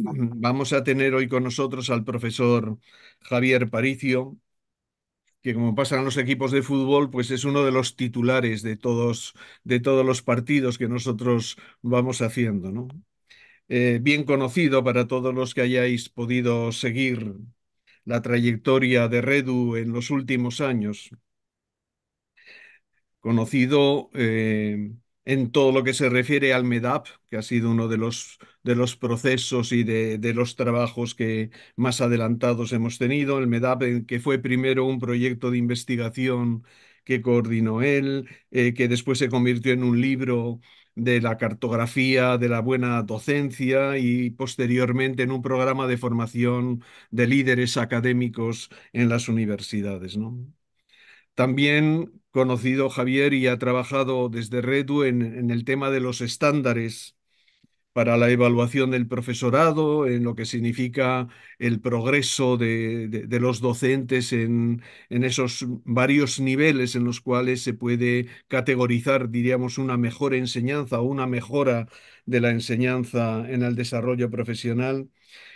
Vamos a tener hoy con nosotros al profesor Javier Paricio, que como pasa en los equipos de fútbol, pues es uno de los titulares de todos los partidos que nosotros vamos haciendo, ¿no? Bien conocido para todos los que hayáis podido seguir la trayectoria de Redu en los últimos años. Conocido en todo lo que se refiere al MEDAP, que ha sido uno de los procesos y de los trabajos que más adelantados hemos tenido. El MEDAP, que fue primero un proyecto de investigación que coordinó él, que después se convirtió en un libro de la cartografía de la buena docencia y posteriormente en un programa de formación de líderes académicos en las universidades, ¿no? También conocido Javier y ha trabajado desde Redu en el tema de los estándares para la evaluación del profesorado, en lo que significa el progreso de los docentes en esos varios niveles en los cuales se puede categorizar, diríamos, una mejor enseñanza o una mejora de la enseñanza en el desarrollo profesional.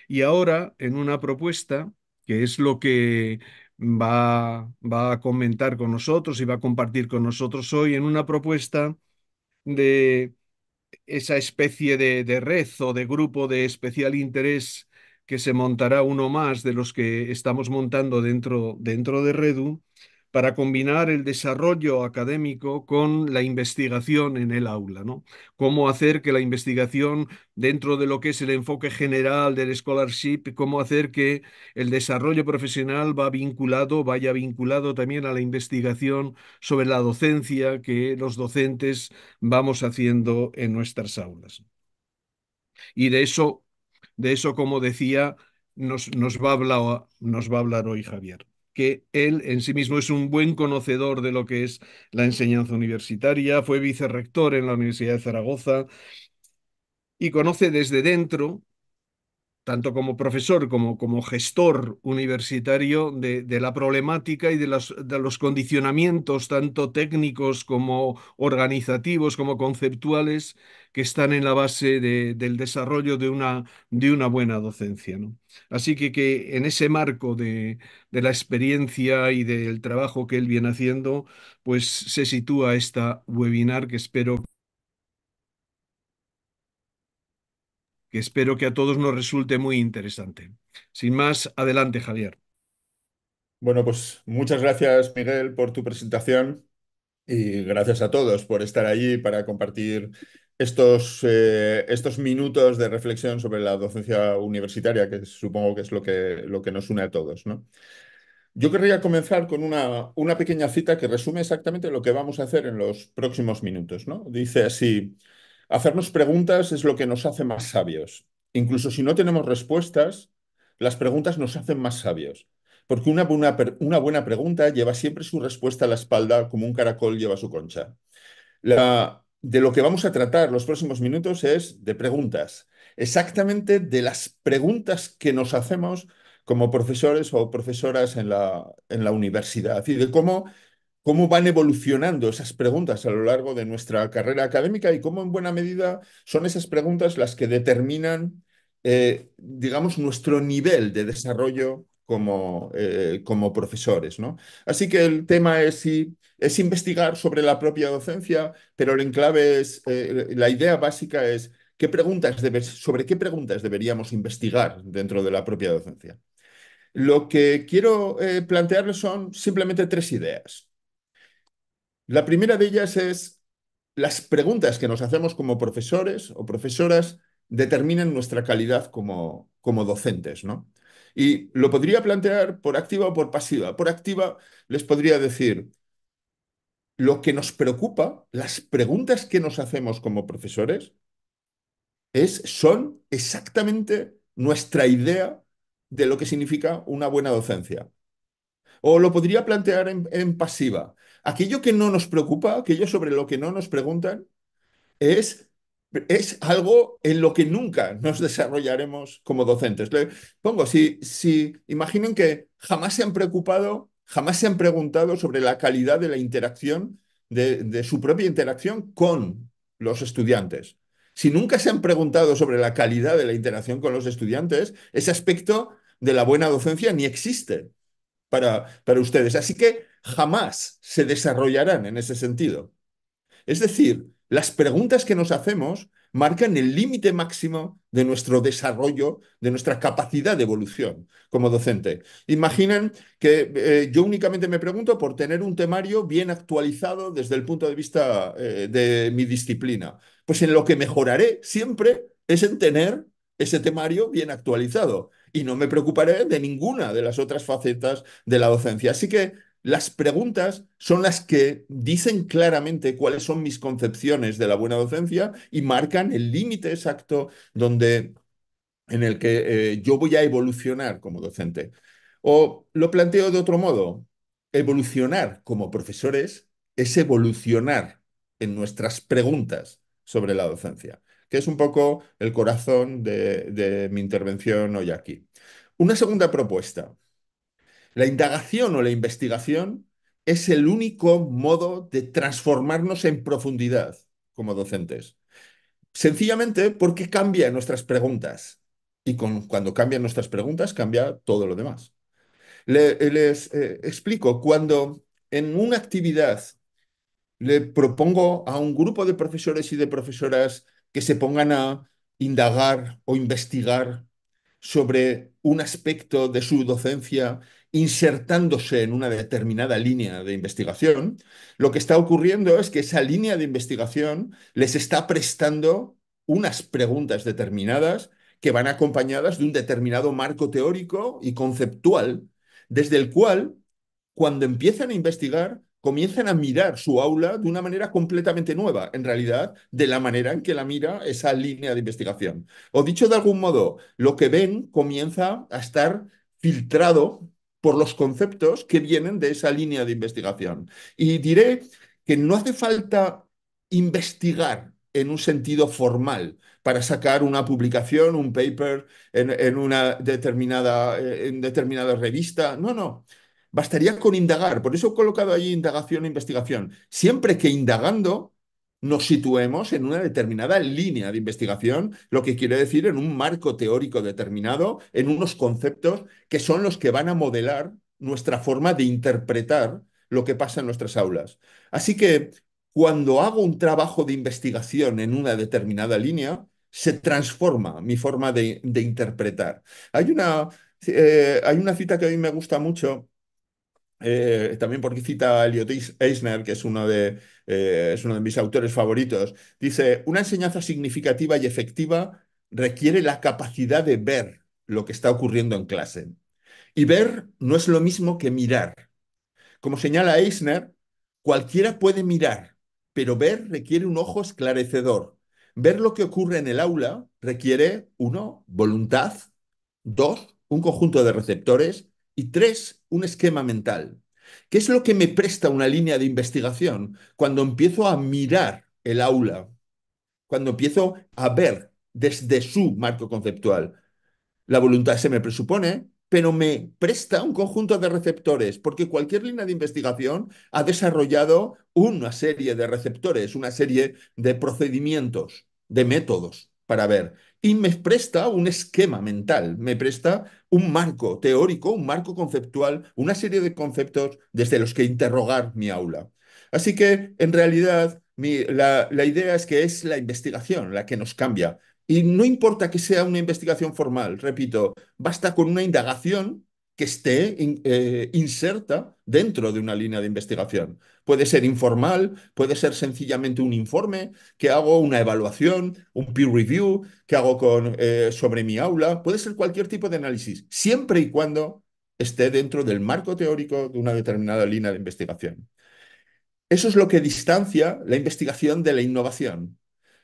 Y ahora, en una propuesta, que es lo que va a comentar con nosotros y va a compartir con nosotros hoy, en una propuesta de esa especie de red o de grupo de especial interés que se montará uno más de los que estamos montando dentro de Redu para combinar el desarrollo académico con la investigación en el aula, ¿no? Cómo hacer que la investigación dentro de lo que es el enfoque general del scholarship, cómo hacer que el desarrollo profesional vaya vinculado también a la investigación sobre la docencia que los docentes vamos haciendo en nuestras aulas. Y de eso, como decía, nos va a hablar hoy Javier, que él en sí mismo es un buen conocedor de lo que es la enseñanza universitaria, fue vicerrector en la Universidad de Zaragoza y conoce desde dentro tanto como profesor como gestor universitario de la problemática y de los condicionamientos, tanto técnicos como organizativos, como conceptuales, que están en la base del desarrollo de una buena docencia, ¿no? Así que en ese marco de la experiencia y del trabajo que él viene haciendo, pues se sitúa esta webinar que espero que a todos nos resulte muy interesante. Sin más, adelante, Javier. Bueno, pues muchas gracias, Miguel, por tu presentación y gracias a todos por estar allí para compartir estos minutos de reflexión sobre la docencia universitaria, que supongo que es lo que nos une a todos, ¿no? Yo querría comenzar con una pequeña cita que resume exactamente lo que vamos a hacer en los próximos minutos, ¿no? Dice así: hacernos preguntas es lo que nos hace más sabios. Incluso si no tenemos respuestas, las preguntas nos hacen más sabios. Porque una buena pregunta lleva siempre su respuesta a la espalda, como un caracol lleva su concha. De lo que vamos a tratar los próximos minutos es de preguntas, exactamente de las preguntas que nos hacemos como profesores o profesoras en la universidad y de cómo van evolucionando esas preguntas a lo largo de nuestra carrera académica y cómo en buena medida son esas preguntas las que determinan, digamos, nuestro nivel de desarrollo como profesores, ¿no? Así que el tema es investigar sobre la propia docencia, pero el enclave es, la idea básica es sobre qué preguntas deberíamos investigar dentro de la propia docencia. Lo que quiero plantearles son simplemente tres ideas. La primera de ellas es: las preguntas que nos hacemos como profesores o profesoras determinan nuestra calidad como docentes, ¿no? Y lo podría plantear por activa o por pasiva. Por activa les podría decir: lo que nos preocupa, las preguntas que nos hacemos como profesores, son exactamente nuestra idea de lo que significa una buena docencia. O lo podría plantear en pasiva. Aquello que no nos preocupa, aquello sobre lo que no nos preguntan, es, es algo en lo que nunca nos desarrollaremos como docentes. Le pongo, si imaginen que jamás se han preocupado, jamás se han preguntado sobre la calidad de la interacción, de su propia interacción con los estudiantes. Si nunca se han preguntado sobre la calidad de la interacción con los estudiantes, ese aspecto de la buena docencia ni existe para ustedes. Así que jamás se desarrollarán en ese sentido. Es decir, las preguntas que nos hacemos marcan el límite máximo de nuestro desarrollo, de nuestra capacidad de evolución como docente. Imaginen que yo únicamente me pregunto por tener un temario bien actualizado desde el punto de vista de mi disciplina. Pues en lo que mejoraré siempre es en tener ese temario bien actualizado y no me preocuparé de ninguna de las otras facetas de la docencia. Así que las preguntas son las que dicen claramente cuáles son mis concepciones de la buena docencia y marcan el límite exacto en el que yo voy a evolucionar como docente. O lo planteo de otro modo, evolucionar como profesores es evolucionar en nuestras preguntas sobre la docencia, que es un poco el corazón de mi intervención hoy aquí. Una segunda propuesta. La indagación o la investigación es el único modo de transformarnos en profundidad como docentes. Sencillamente porque cambia nuestras preguntas. Y cuando cambian nuestras preguntas, cambia todo lo demás. Les explico, cuando en una actividad le propongo a un grupo de profesores y de profesoras que se pongan a indagar o investigar sobre un aspecto de su docencia insertándose en una determinada línea de investigación, lo que está ocurriendo es que esa línea de investigación les está prestando unas preguntas determinadas que van acompañadas de un determinado marco teórico y conceptual, desde el cual, cuando empiezan a investigar, comienzan a mirar su aula de una manera completamente nueva, en realidad, de la manera en que la mira esa línea de investigación. O dicho de algún modo, lo que ven comienza a estar filtrado por los conceptos que vienen de esa línea de investigación. Y diré que no hace falta investigar en un sentido formal para sacar una publicación, un paper en una en determinada revista. No, no. Bastaría con indagar. Por eso he colocado allí indagación e investigación. Siempre que indagando nos situemos en una determinada línea de investigación, lo que quiere decir en un marco teórico determinado, en unos conceptos que son los que van a modelar nuestra forma de interpretar lo que pasa en nuestras aulas. Así que cuando hago un trabajo de investigación en una determinada línea, se transforma mi forma de interpretar. Hay una cita que a mí me gusta mucho también porque cita a Elliot Eisner, que es uno de mis autores favoritos. Dice, una enseñanza significativa y efectiva requiere la capacidad de ver lo que está ocurriendo en clase. Y ver no es lo mismo que mirar. Como señala Eisner, cualquiera puede mirar, pero ver requiere un ojo esclarecedor. Ver lo que ocurre en el aula requiere, uno, voluntad, dos, un conjunto de receptores y tres, un esquema mental. ¿Qué es lo que me presta una línea de investigación cuando empiezo a mirar el aula, cuando empiezo a ver desde su marco conceptual? La voluntad se me presupone, pero me presta un conjunto de receptores, porque cualquier línea de investigación ha desarrollado una serie de receptores, una serie de procedimientos, de métodos para ver. Y me presta un esquema mental, me presta un marco teórico, un marco conceptual, una serie de conceptos desde los que interrogar mi aula. Así que, en realidad, la idea es que es la investigación la que nos cambia. Y no importa que sea una investigación formal, repito, basta con una indagación que esté inserta dentro de una línea de investigación. Puede ser informal, puede ser sencillamente un informe, que hago una evaluación, un peer review, que hago sobre mi aula, puede ser cualquier tipo de análisis, siempre y cuando esté dentro del marco teórico de una determinada línea de investigación. Eso es lo que distancia la investigación de la innovación.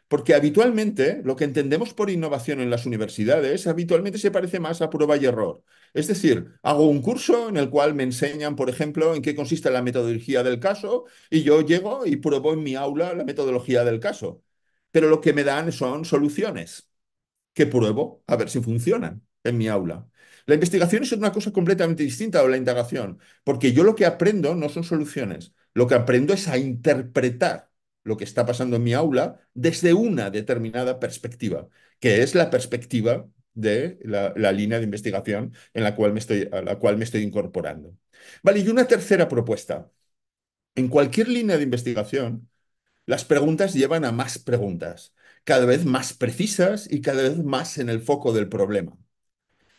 Porque habitualmente lo que entendemos por innovación en las universidades habitualmente se parece más a prueba y error. Es decir, hago un curso en el cual me enseñan, por ejemplo, en qué consiste la metodología del caso y yo llego y pruebo en mi aula la metodología del caso. Pero lo que me dan son soluciones que pruebo a ver si funcionan en mi aula. La investigación es una cosa completamente distinta a la indagación, porque yo lo que aprendo no son soluciones, lo que aprendo es a interpretar lo que está pasando en mi aula desde una determinada perspectiva, que es la perspectiva de la línea de investigación en la cual a la cual me estoy incorporando. Vale, y una tercera propuesta. En cualquier línea de investigación, las preguntas llevan a más preguntas, cada vez más precisas y cada vez más en el foco del problema.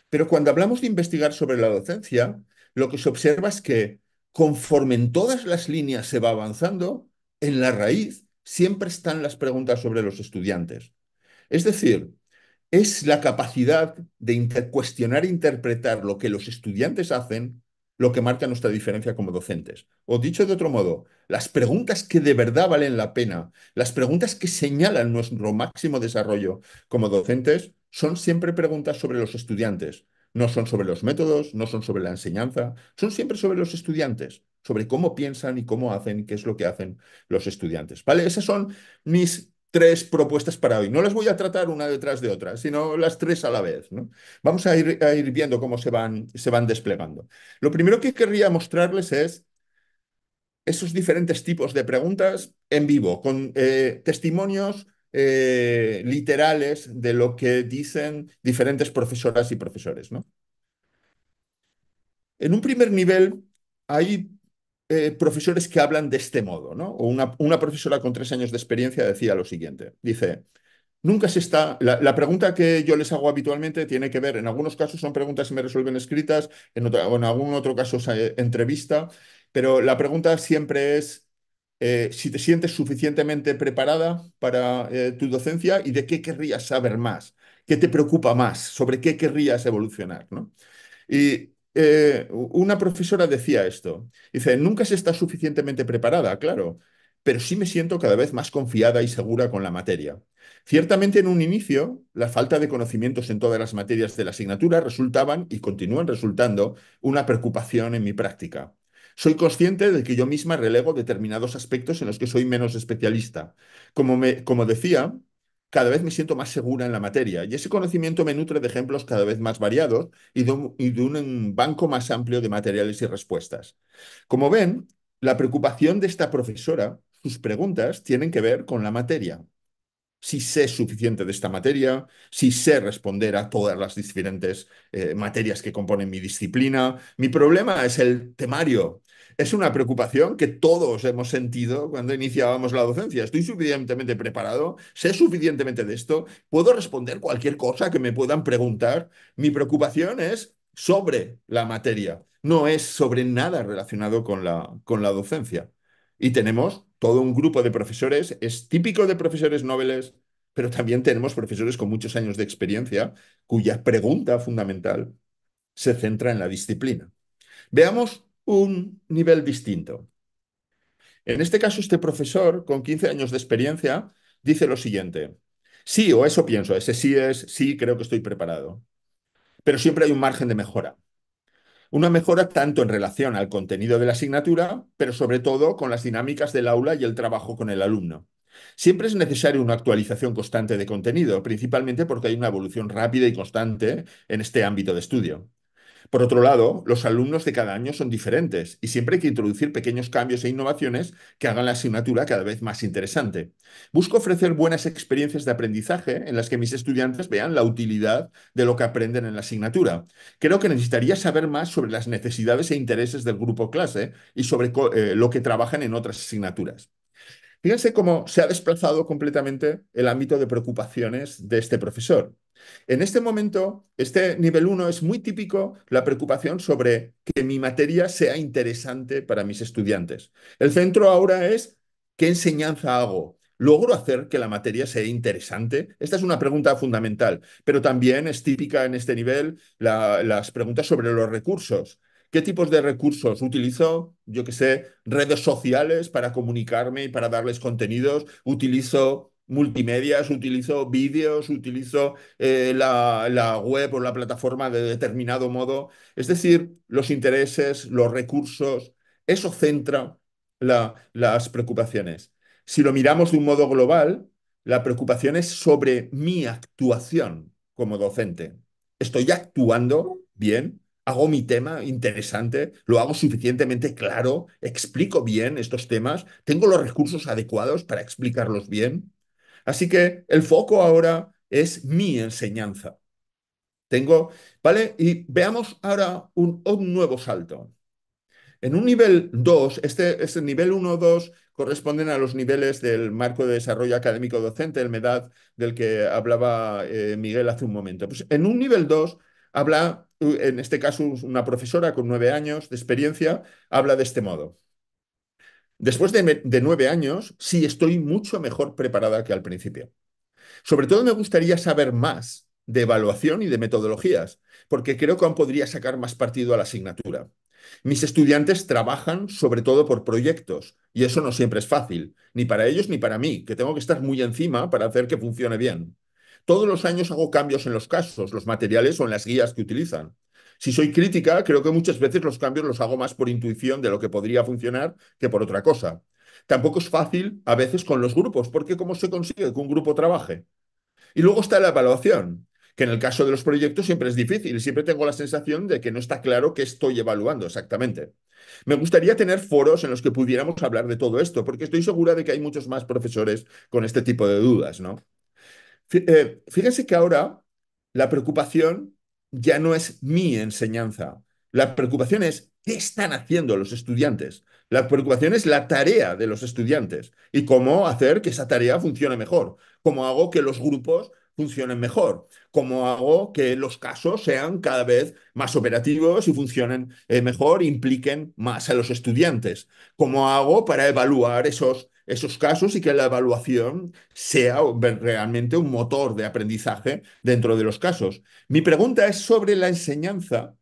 Pero cuando hablamos de investigar sobre la docencia, lo que se observa es que conforme en todas las líneas se va avanzando, en la raíz siempre están las preguntas sobre los estudiantes. Es decir, es la capacidad de cuestionar e interpretar lo que los estudiantes hacen lo que marca nuestra diferencia como docentes. O dicho de otro modo, las preguntas que de verdad valen la pena, las preguntas que señalan nuestro máximo desarrollo como docentes, son siempre preguntas sobre los estudiantes. No son sobre los métodos, no son sobre la enseñanza, son siempre sobre los estudiantes, sobre cómo piensan y cómo hacen y qué es lo que hacen los estudiantes. ¿Vale? Esas son mis tres propuestas para hoy. No las voy a tratar una detrás de otra, sino las tres a la vez, ¿no? Vamos a ir viendo cómo se van desplegando. Lo primero que querría mostrarles es esos diferentes tipos de preguntas en vivo, con testimonios literales de lo que dicen diferentes profesoras y profesores, ¿no? En un primer nivel hay profesores que hablan de este modo, ¿no? O una profesora con 3 años de experiencia decía lo siguiente, dice, nunca se está. La pregunta que yo les hago habitualmente tiene que ver, en algunos casos son preguntas que me resuelven escritas, o en algún otro caso es entrevista, pero la pregunta siempre es si te sientes suficientemente preparada para tu docencia y de qué querrías saber más, qué te preocupa más, sobre qué querrías evolucionar, ¿no? Y una profesora decía esto. Dice, nunca se está suficientemente preparada, claro, pero sí me siento cada vez más confiada y segura con la materia. Ciertamente en un inicio, la falta de conocimientos en todas las materias de la asignatura resultaban y continúan resultando una preocupación en mi práctica. Soy consciente de que yo misma relego determinados aspectos en los que soy menos especialista. Como decía, cada vez me siento más segura en la materia y ese conocimiento me nutre de ejemplos cada vez más variados y de un banco más amplio de materiales y respuestas. Como ven, la preocupación de esta profesora, sus preguntas tienen que ver con la materia, si sé suficiente de esta materia, si sé responder a todas las diferentes materias que componen mi disciplina. Mi problema es el temario. Es una preocupación que todos hemos sentido cuando iniciábamos la docencia. ¿Estoy suficientemente preparado? ¿Sé suficientemente de esto? ¿Puedo responder cualquier cosa que me puedan preguntar? Mi preocupación es sobre la materia, no es sobre nada relacionado con con la docencia. Y tenemos todo un grupo de profesores, es típico de profesores nobles, pero también tenemos profesores con muchos años de experiencia cuya pregunta fundamental se centra en la disciplina. Veamos un nivel distinto. En este caso, este profesor con 15 años de experiencia dice lo siguiente. Sí, o eso pienso, ese sí es, sí, creo que estoy preparado. Pero siempre hay un margen de mejora. Una mejora tanto en relación al contenido de la asignatura, pero sobre todo con las dinámicas del aula y el trabajo con el alumno. Siempre es necesaria una actualización constante de contenido, principalmente porque hay una evolución rápida y constante en este ámbito de estudio. Por otro lado, los alumnos de cada año son diferentes y siempre hay que introducir pequeños cambios e innovaciones que hagan la asignatura cada vez más interesante. Busco ofrecer buenas experiencias de aprendizaje en las que mis estudiantes vean la utilidad de lo que aprenden en la asignatura. Creo que necesitaría saber más sobre las necesidades e intereses del grupo clase y sobre lo que trabajan en otras asignaturas. Fíjense cómo se ha desplazado completamente el ámbito de preocupaciones de este profesor. En este momento, este nivel uno es muy típico la preocupación sobre que mi materia sea interesante para mis estudiantes. El centro ahora es ¿qué enseñanza hago? ¿Logro hacer que la materia sea interesante? Esta es una pregunta fundamental, pero también es típica en este nivel las preguntas sobre los recursos. ¿Qué tipos de recursos utilizo? Yo qué sé, redes sociales para comunicarme y para darles contenidos. Utilizo multimedias, utilizo vídeos, utilizo la web o la plataforma de determinado modo. Es decir, los intereses, los recursos, eso centra las preocupaciones. Si lo miramos de un modo global, la preocupación es sobre mi actuación como docente. ¿Estoy actuando bien? hago mi tema interesante, lo hago suficientemente claro, explico bien estos temas, tengo los recursos adecuados para explicarlos bien. Así que el foco ahora es mi enseñanza. Tengo, ¿vale? Y veamos ahora un nuevo salto. En un nivel 2, este nivel uno o 2 corresponden a los niveles del marco de desarrollo académico docente, el MEDAD, del que hablaba Miguel hace un momento. Pues en un nivel 2 habla, en este caso, una profesora con 9 años de experiencia, habla de este modo. Después de 9 años, sí estoy mucho mejor preparada que al principio. Sobre todo me gustaría saber más de evaluación y de metodologías, porque creo que aún podría sacar más partido a la asignatura. Mis estudiantes trabajan sobre todo por proyectos, y eso no siempre es fácil, ni para ellos ni para mí, que tengo que estar muy encima para hacer que funcione bien. Todos los años hago cambios en los casos, los materiales o en las guías que utilizan. Si soy crítica, creo que muchas veces los cambios los hago más por intuición de lo que podría funcionar que por otra cosa. Tampoco es fácil a veces con los grupos, porque ¿cómo se consigue que un grupo trabaje? Y luego está la evaluación, que en el caso de los proyectos siempre es difícil y siempre tengo la sensación de que no está claro qué estoy evaluando exactamente. Me gustaría tener foros en los que pudiéramos hablar de todo esto, porque estoy segura de que hay muchos más profesores con este tipo de dudas, ¿no? Fíjense que ahora la preocupación ya no es mi enseñanza. La preocupación es qué están haciendo los estudiantes. La preocupación es la tarea de los estudiantes y cómo hacer que esa tarea funcione mejor. Cómo hago que los grupos funcionen mejor. Cómo hago que los casos sean cada vez más operativos y funcionen mejor, impliquen más a los estudiantes. Cómo hago para evaluar esos casos y que la evaluación sea realmente un motor de aprendizaje dentro de los casos. Mi pregunta es sobre la enseñanza,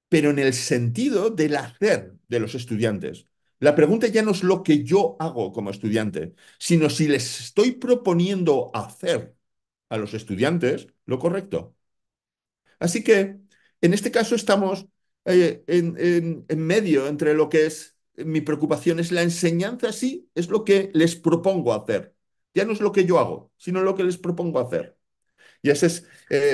pero en el sentido del hacer de los estudiantes. La pregunta ya no es lo que yo hago como estudiante, sino si les estoy proponiendo hacer a los estudiantes lo correcto. Así que en este caso estamos en medio entre lo que es mi preocupación es la enseñanza, sí, es lo que les propongo hacer. Ya no es lo que yo hago, sino lo que les propongo hacer. Y ese es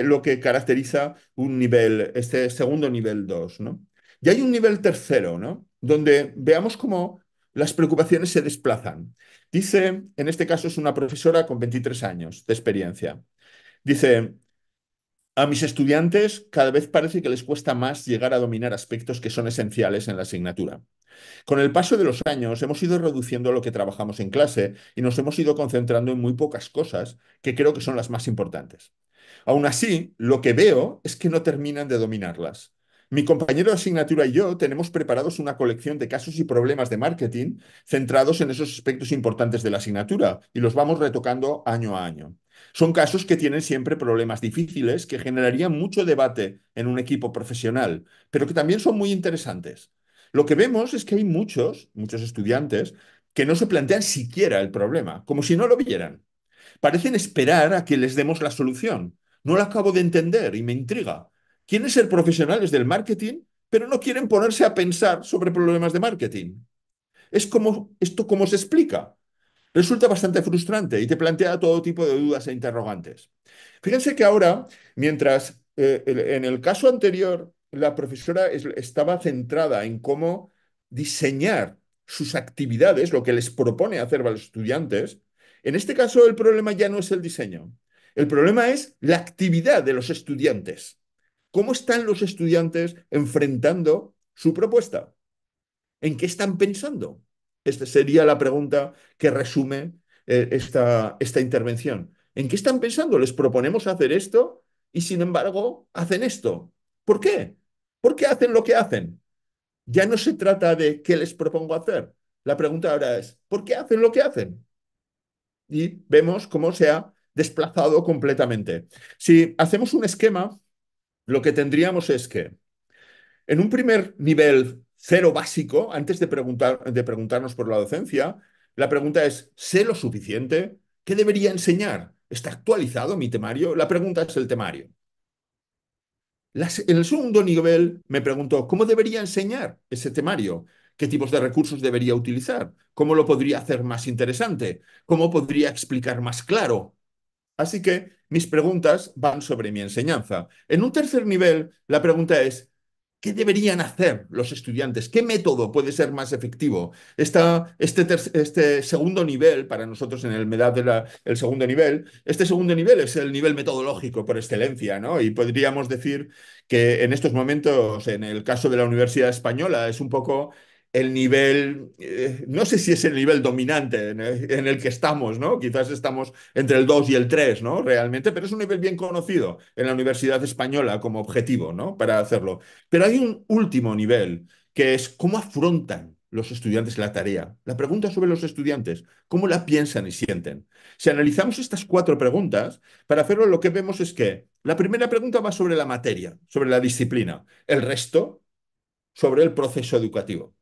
lo que caracteriza un nivel, este segundo nivel 2, ¿no? Y hay un nivel tercero, ¿no? Donde veamos cómo las preocupaciones se desplazan. Dice, en este caso es una profesora con 23 años de experiencia. Dice, a mis estudiantes cada vez parece que les cuesta más llegar a dominar aspectos que son esenciales en la asignatura. Con el paso de los años hemos ido reduciendo lo que trabajamos en clase y nos hemos ido concentrando en muy pocas cosas que creo que son las más importantes. Aún así, lo que veo es que no terminan de dominarlas. Mi compañero de asignatura y yo tenemos preparados una colección de casos y problemas de marketing centrados en esos aspectos importantes de la asignatura y los vamos retocando año a año. Son casos que tienen siempre problemas difíciles que generarían mucho debate en un equipo profesional, pero que también son muy interesantes. Lo que vemos es que hay muchos estudiantes que no se plantean siquiera el problema, como si no lo vieran. Parecen esperar a que les demos la solución. No lo acabo de entender y me intriga. Quieren ser profesionales del marketing, pero no quieren ponerse a pensar sobre problemas de marketing. Es como esto cómo se explica. Resulta bastante frustrante y te plantea todo tipo de dudas e interrogantes. Fíjense que ahora, mientras en el caso anterior la profesora estaba centrada en cómo diseñar sus actividades, lo que les propone hacer a los estudiantes, en este caso el problema ya no es el diseño. El problema es la actividad de los estudiantes. ¿Cómo están los estudiantes enfrentando su propuesta? ¿En qué están pensando? Esta sería la pregunta que resume esta intervención. ¿En qué están pensando? Les proponemos hacer esto y sin embargo hacen esto. ¿Por qué? ¿Por qué hacen lo que hacen? Ya no se trata de qué les propongo hacer. La pregunta ahora es, ¿por qué hacen lo que hacen? Y vemos cómo se ha desplazado completamente. Si hacemos un esquema, lo que tendríamos es que en un primer nivel cero básico, antes de preguntarnos por la docencia, la pregunta es, ¿sé lo suficiente? ¿Qué debería enseñar? ¿Está actualizado mi temario? La pregunta es el temario. En el segundo nivel me pregunto, ¿cómo debería enseñar ese temario? ¿Qué tipos de recursos debería utilizar? ¿Cómo lo podría hacer más interesante? ¿Cómo podría explicar más claro? Así que mis preguntas van sobre mi enseñanza. En un tercer nivel, la pregunta es, ¿Qué deberían hacer los estudiantes? ¿Qué método puede ser más efectivo? Este segundo nivel, para nosotros en el MEDAP el segundo nivel, este segundo nivel es el nivel metodológico por excelencia, ¿no? Y podríamos decir que en estos momentos, en el caso de la Universidad Española, es un poco el nivel, no sé si es el nivel dominante en el que estamos, ¿no? Quizás estamos entre el 2 y el 3, ¿no? Realmente, pero es un nivel bien conocido en la Universidad Española como objetivo, ¿no? Para hacerlo. Pero hay un último nivel, que es cómo afrontan los estudiantes la tarea. La pregunta sobre los estudiantes, cómo la piensan y sienten. Si analizamos estas cuatro preguntas, para hacerlo lo que vemos es que la primera pregunta va sobre la materia, sobre la disciplina. El resto, sobre el proceso educativo.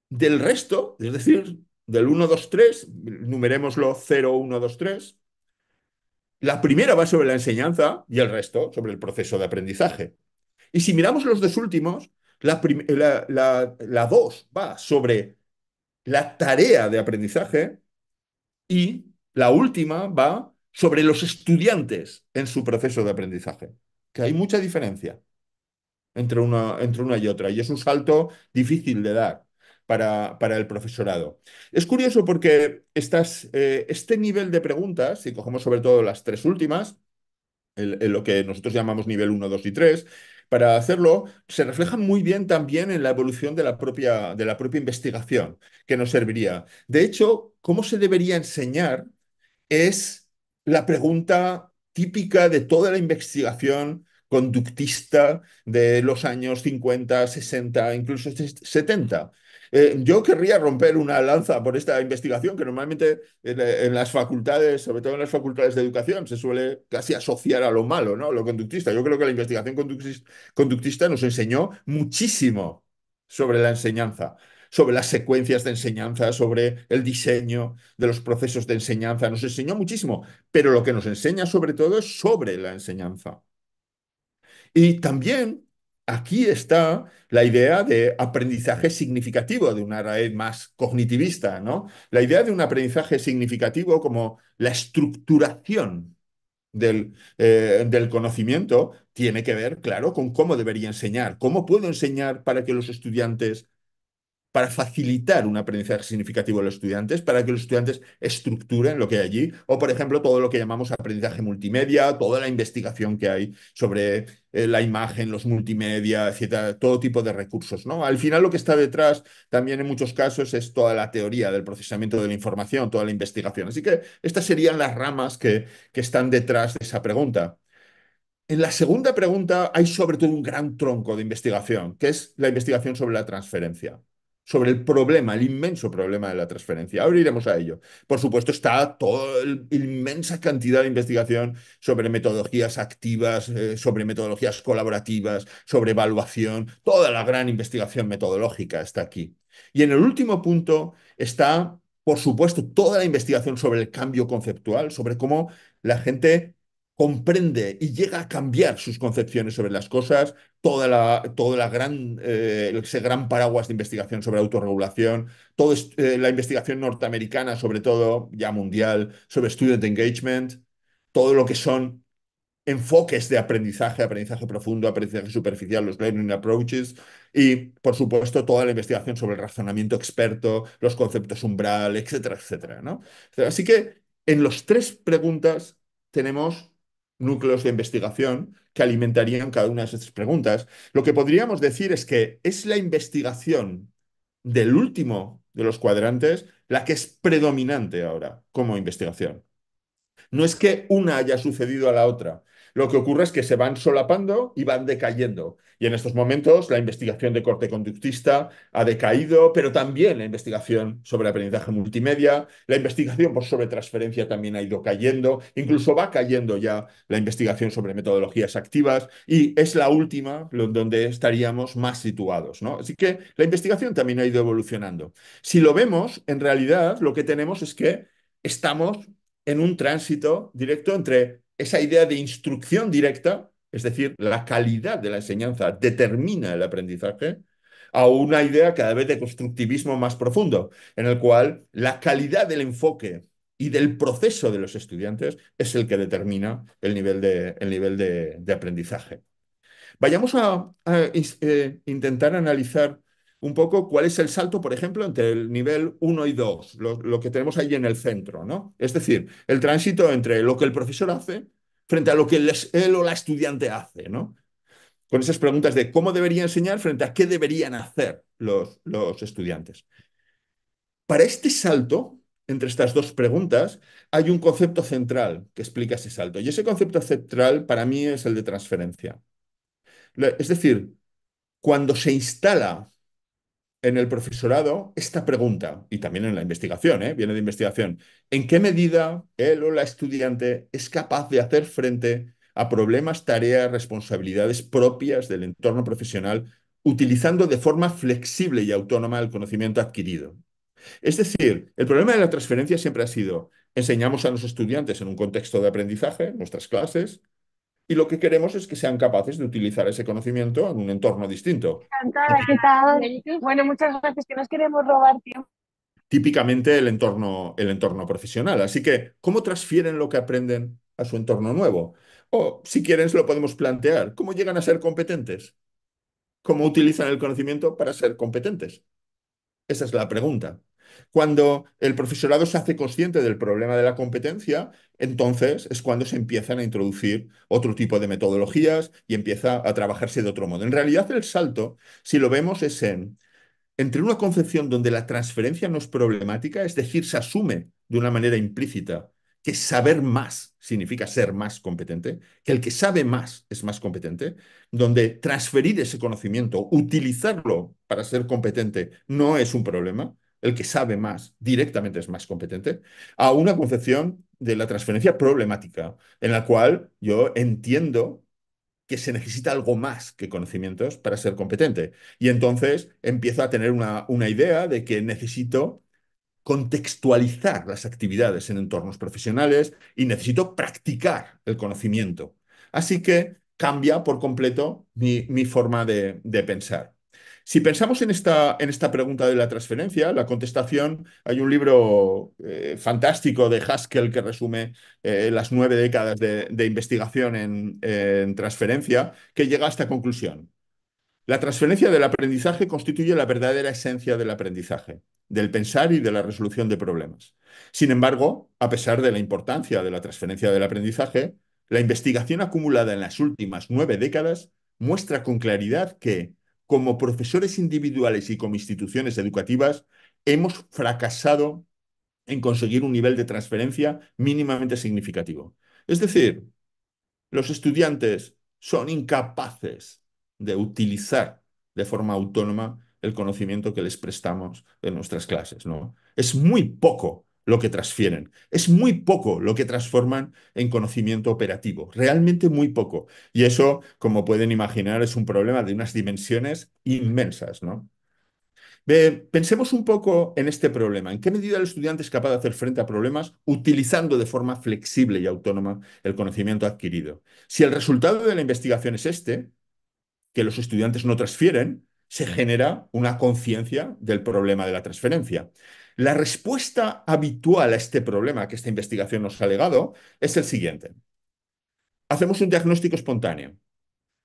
Del resto, es decir, del 1, 2, 3, numerémoslo 0, 1, 2, 3, la primera va sobre la enseñanza y el resto sobre el proceso de aprendizaje. Y si miramos los dos últimos, la 2 va sobre la tarea de aprendizaje y la última va sobre los estudiantes en su proceso de aprendizaje, que hay mucha diferencia entre una y otra, y es un salto difícil de dar para el profesorado. Es curioso porque este nivel de preguntas, si cogemos sobre todo las tres últimas, lo que nosotros llamamos nivel uno, 2 y 3, para hacerlo, se refleja muy bien también en la evolución de la propia investigación que nos serviría. De hecho, ¿cómo se debería enseñar? Es la pregunta típica de toda la investigación conductista de los años 50, 60, incluso 70. Yo querría romper una lanza por esta investigación que normalmente en las facultades, sobre todo en las facultades de educación, se suele casi asociar a lo malo, ¿no? Lo conductista. Yo creo que la investigación conductista nos enseñó muchísimo sobre la enseñanza, sobre las secuencias de enseñanza, sobre el diseño de los procesos de enseñanza. Nos enseñó muchísimo, pero lo que nos enseña sobre todo es sobre la enseñanza. Y también aquí está la idea de aprendizaje significativo, de una raíz más cognitivista, ¿no? La idea de un aprendizaje significativo como la estructuración del conocimiento tiene que ver, claro, con cómo debería enseñar, cómo puedo enseñar para que los estudiantes para facilitar un aprendizaje significativo a los estudiantes, para que los estudiantes estructuren lo que hay allí, o por ejemplo todo lo que llamamos aprendizaje multimedia, toda la investigación que hay sobre la imagen, los multimedia, etcétera, todo tipo de recursos, ¿no? Al final lo que está detrás también en muchos casos es toda la teoría del procesamiento de la información, toda la investigación. Así que estas serían las ramas que están detrás de esa pregunta. En la segunda pregunta hay sobre todo un gran tronco de investigación, que es la investigación sobre la transferencia, sobre el problema, el inmenso problema de la transferencia. Ahora iremos a ello. Por supuesto, está toda la inmensa cantidad de investigación sobre metodologías activas, sobre metodologías colaborativas, sobre evaluación. Toda la gran investigación metodológica está aquí. Y en el último punto está, por supuesto, toda la investigación sobre el cambio conceptual, sobre cómo la gente comprende y llega a cambiar sus concepciones sobre las cosas, toda la gran, ese gran paraguas de investigación sobre autorregulación, la investigación norteamericana, sobre todo, ya mundial, sobre student engagement, todo lo que son enfoques de aprendizaje, aprendizaje profundo, aprendizaje superficial, los learning approaches, y por supuesto toda la investigación sobre el razonamiento experto, los conceptos umbral, etcétera, etcétera, ¿no? Así que en las tres preguntas tenemos núcleos de investigación que alimentarían cada una de esas preguntas. Lo que podríamos decir es que es la investigación del último de los cuadrantes la que es predominante ahora como investigación. No es que una haya sucedido a la otra. Lo que ocurre es que se van solapando y van decayendo. Y en estos momentos la investigación de corte conductista ha decaído, pero también la investigación sobre aprendizaje multimedia, la investigación por sobretransferencia también ha ido cayendo, incluso va cayendo ya la investigación sobre metodologías activas y es la última donde estaríamos más situados, ¿no? Así que la investigación también ha ido evolucionando. Si lo vemos, en realidad lo que tenemos es que estamos en un tránsito directo entre esa idea de instrucción directa, es decir, la calidad de la enseñanza determina el aprendizaje, a una idea cada vez de constructivismo más profundo, en el cual la calidad del enfoque y del proceso de los estudiantes es el que determina el nivel de aprendizaje. Vayamos a intentar analizar un poco cuál es el salto, por ejemplo, entre el nivel uno y 2, lo que tenemos ahí en el centro, ¿no? Es decir, el tránsito entre lo que el profesor hace frente a lo que él o la estudiante hace, ¿no? Con esas preguntas de cómo debería enseñar frente a qué deberían hacer los estudiantes. Para este salto, entre estas dos preguntas, hay un concepto central que explica ese salto. Y ese concepto central para mí es el de transferencia. Es decir, cuando se instala en el profesorado esta pregunta, y también en la investigación, viene de investigación, ¿en qué medida él o la estudiante es capaz de hacer frente a problemas, tareas, responsabilidades propias del entorno profesional, utilizando de forma flexible y autónoma el conocimiento adquirido? Es decir, el problema de la transferencia siempre ha sido, enseñamos a los estudiantes en un contexto de aprendizaje, nuestras clases, y lo que queremos es que sean capaces de utilizar ese conocimiento en un entorno distinto. Encantada, ¿qué tal? Bueno, muchas gracias, que nos queremos robar tiempo. Típicamente el entorno profesional. Así que, ¿cómo transfieren lo que aprenden a su entorno nuevo? O, si quieren, se lo podemos plantear. ¿Cómo llegan a ser competentes? ¿Cómo utilizan el conocimiento para ser competentes? Esa es la pregunta. Cuando el profesorado se hace consciente del problema de la competencia, entonces es cuando se empiezan a introducir otro tipo de metodologías y empieza a trabajarse de otro modo. En realidad, el salto, si lo vemos, es entre una concepción donde la transferencia no es problemática, es decir, se asume de una manera implícita que saber más significa ser más competente, que el que sabe más es más competente, donde transferir ese conocimiento, utilizarlo para ser competente, no es un problema, el que sabe más directamente es más competente, a una concepción de la transferencia problemática, en la cual yo entiendo que se necesita algo más que conocimientos para ser competente. Y entonces empiezo a tener una idea de que necesito contextualizar las actividades en entornos profesionales y necesito practicar el conocimiento. Así que cambia por completo mi forma de pensar. Si pensamos en esta pregunta de la transferencia, la contestación, hay un libro fantástico de Haskell que resume las 9 décadas de investigación en transferencia, que llega a esta conclusión. La transferencia del aprendizaje constituye la verdadera esencia del aprendizaje, del pensar y de la resolución de problemas. Sin embargo, a pesar de la importancia de la transferencia del aprendizaje, la investigación acumulada en las últimas 9 décadas muestra con claridad que, como profesores individuales y como instituciones educativas, hemos fracasado en conseguir un nivel de transferencia mínimamente significativo. Es decir, los estudiantes son incapaces de utilizar de forma autónoma el conocimiento que les prestamos en nuestras clases, ¿no? Es muy poco lo que transfieren, es muy poco lo que transforman en conocimiento operativo, realmente muy poco. Y eso, como pueden imaginar, es un problema de unas dimensiones inmensas, ¿no? Pensemos un poco en este problema. ¿En qué medida el estudiante es capaz de hacer frente a problemas utilizando de forma flexible y autónoma el conocimiento adquirido? Si el resultado de la investigación es este, que los estudiantes no transfieren, se genera una conciencia del problema de la transferencia. La respuesta habitual a este problema que esta investigación nos ha legado es el siguiente. Hacemos un diagnóstico espontáneo.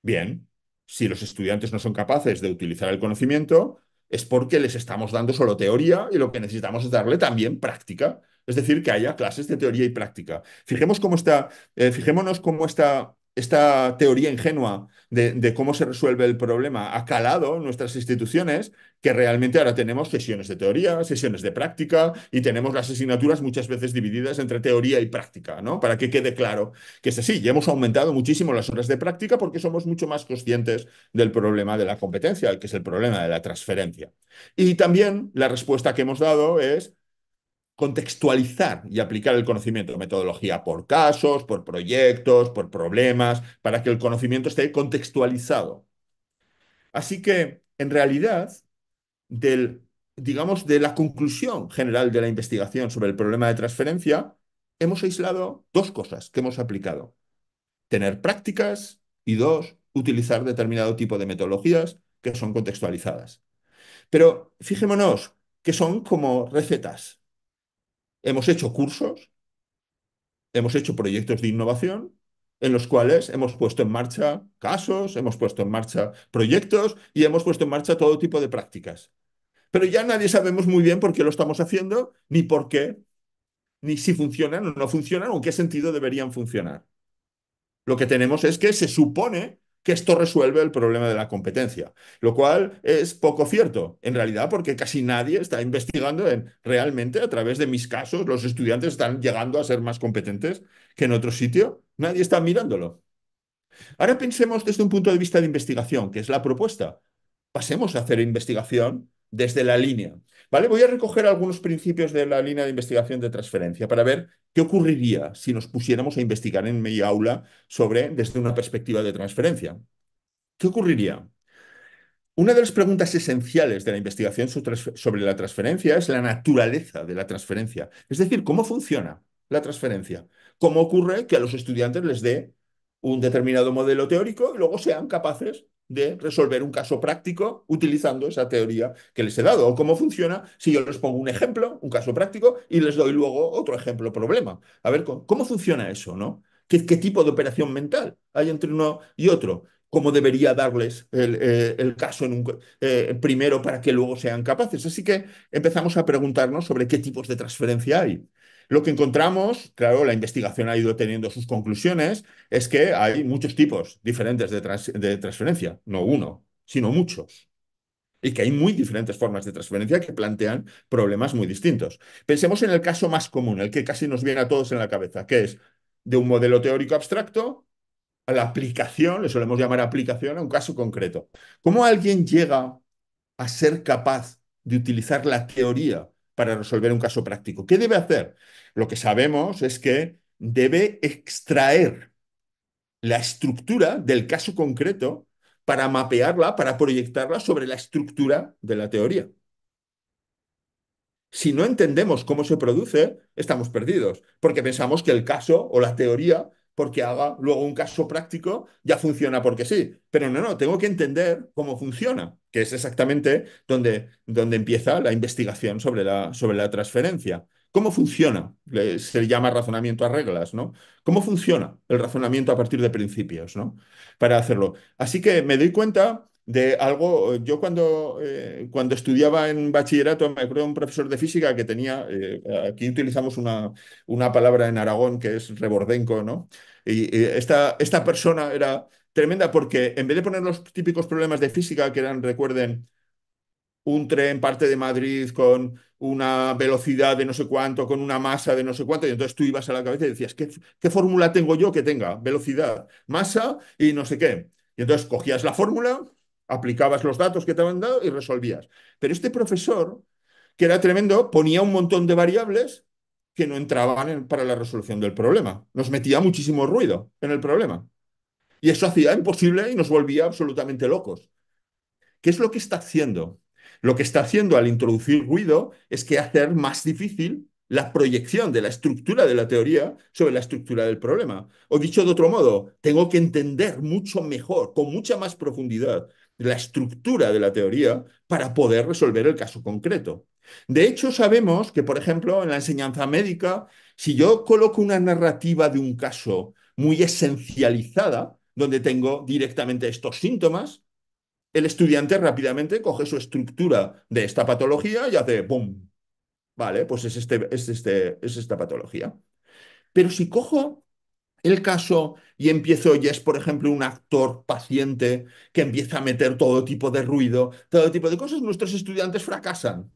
Bien, si los estudiantes no son capaces de utilizar el conocimiento, es porque les estamos dando solo teoría y lo que necesitamos es darle también práctica. Es decir, que haya clases de teoría y práctica. Fijémonos cómo esta teoría ingenua de cómo se resuelve el problema ha calado en nuestras instituciones, que realmente ahora tenemos sesiones de teoría, sesiones de práctica y tenemos las asignaturas muchas veces divididas entre teoría y práctica, ¿no? Para que quede claro que es así. Y hemos aumentado muchísimo las horas de práctica porque somos mucho más conscientes del problema de la competencia, que es el problema de la transferencia. Y también la respuesta que hemos dado es contextualizar y aplicar el conocimiento, metodología por casos, por proyectos, por problemas, para que el conocimiento esté contextualizado. Así que, en realidad, digamos, de la conclusión general de la investigación sobre el problema de transferencia, hemos aislado dos cosas que hemos aplicado: tener prácticas y dos, utilizar determinado tipo de metodologías que son contextualizadas. Pero fijémonos que son como recetas. Hemos hecho cursos, hemos hecho proyectos de innovación, en los cuales hemos puesto en marcha casos, hemos puesto en marcha proyectos y hemos puesto en marcha todo tipo de prácticas. Pero ya nadie sabemos muy bien por qué lo estamos haciendo, ni por qué, ni si funcionan o no funcionan, o en qué sentido deberían funcionar. Lo que tenemos es que se supone que esto resuelve el problema de la competencia, lo cual es poco cierto, en realidad, porque casi nadie está investigando en realmente a través de mis casos, los estudiantes están llegando a ser más competentes que en otro sitio. Nadie está mirándolo. Ahora pensemos desde un punto de vista de investigación, que es la propuesta. Pasemos a hacer investigación desde la línea. ¿Vale? Voy a recoger algunos principios de la línea de investigación de transferencia para ver qué ocurriría si nos pusiéramos a investigar en mi aula desde una perspectiva de transferencia. ¿Qué ocurriría? Una de las preguntas esenciales de la investigación sobre la transferencia es la naturaleza de la transferencia, es decir, cómo funciona la transferencia, cómo ocurre que a los estudiantes les dé un determinado modelo teórico y luego sean capaces de resolver un caso práctico utilizando esa teoría que les he dado, o cómo funciona si yo les pongo un ejemplo, un caso práctico, y les doy luego otro ejemplo problema. A ver, ¿cómo funciona eso, no? ¿Qué tipo de operación mental hay entre uno y otro? Cómo debería darles el caso primero para que luego sean capaces. Así que empezamos a preguntarnos sobre qué tipos de transferencia hay. Lo que encontramos, claro, la investigación ha ido teniendo sus conclusiones, es que hay muchos tipos diferentes de transferencia, no uno, sino muchos. Y que hay muy diferentes formas de transferencia que plantean problemas muy distintos. Pensemos en el caso más común, el que casi nos viene a todos en la cabeza, que es de un modelo teórico abstracto a la aplicación, le solemos llamar aplicación, a un caso concreto. ¿Cómo alguien llega a ser capaz de utilizar la teoría para resolver un caso práctico? ¿Qué debe hacer? Lo que sabemos es que debe extraer la estructura del caso concreto para mapearla, para proyectarla sobre la estructura de la teoría. Si no entendemos cómo se produce, estamos perdidos, porque pensamos que el caso o la teoría, porque haga luego un caso práctico, ya funciona porque sí. Pero no, tengo que entender cómo funciona, que es exactamente donde empieza la investigación sobre la transferencia. ¿Cómo funciona? Se llama razonamiento a reglas, ¿no? ¿Cómo funciona el razonamiento a partir de principios, ¿no? Para hacerlo. Así que me doy cuenta de algo. Yo cuando estudiaba en bachillerato, me acuerdo de un profesor de física que tenía, aquí utilizamos una palabra en Aragón que es rebordenco, ¿no? Y esta persona era tremenda porque en vez de poner los típicos problemas de física que eran, recuerden, un tren parte de Madrid con una velocidad de no sé cuánto, con una masa de no sé cuánto, y entonces tú ibas a la cabeza y decías, ¿qué fórmula tengo yo que tenga? Velocidad, masa y no sé qué. Y entonces cogías la fórmula, aplicabas los datos que te habían dado y resolvías. Pero este profesor, que era tremendo, ponía un montón de variables que no entraban para la resolución del problema. Nos metía muchísimo ruido en el problema. Y eso hacía imposible y nos volvía absolutamente locos. ¿Qué es lo que está haciendo? Lo que está haciendo al introducir ruido es que hacer más difícil la proyección de la estructura de la teoría sobre la estructura del problema. O dicho de otro modo, tengo que entender mucho mejor, con mucha más profundidad, la estructura de la teoría para poder resolver el caso concreto. De hecho, sabemos que, por ejemplo, en la enseñanza médica, si yo coloco una narrativa de un caso muy esencializada, donde tengo directamente estos síntomas, el estudiante rápidamente coge su estructura de esta patología y hace ¡pum! Vale, pues es esta patología. Pero si cojo el caso y empiezo, y es, por ejemplo, un actor paciente que empieza a meter todo tipo de ruido, todo tipo de cosas, nuestros estudiantes fracasan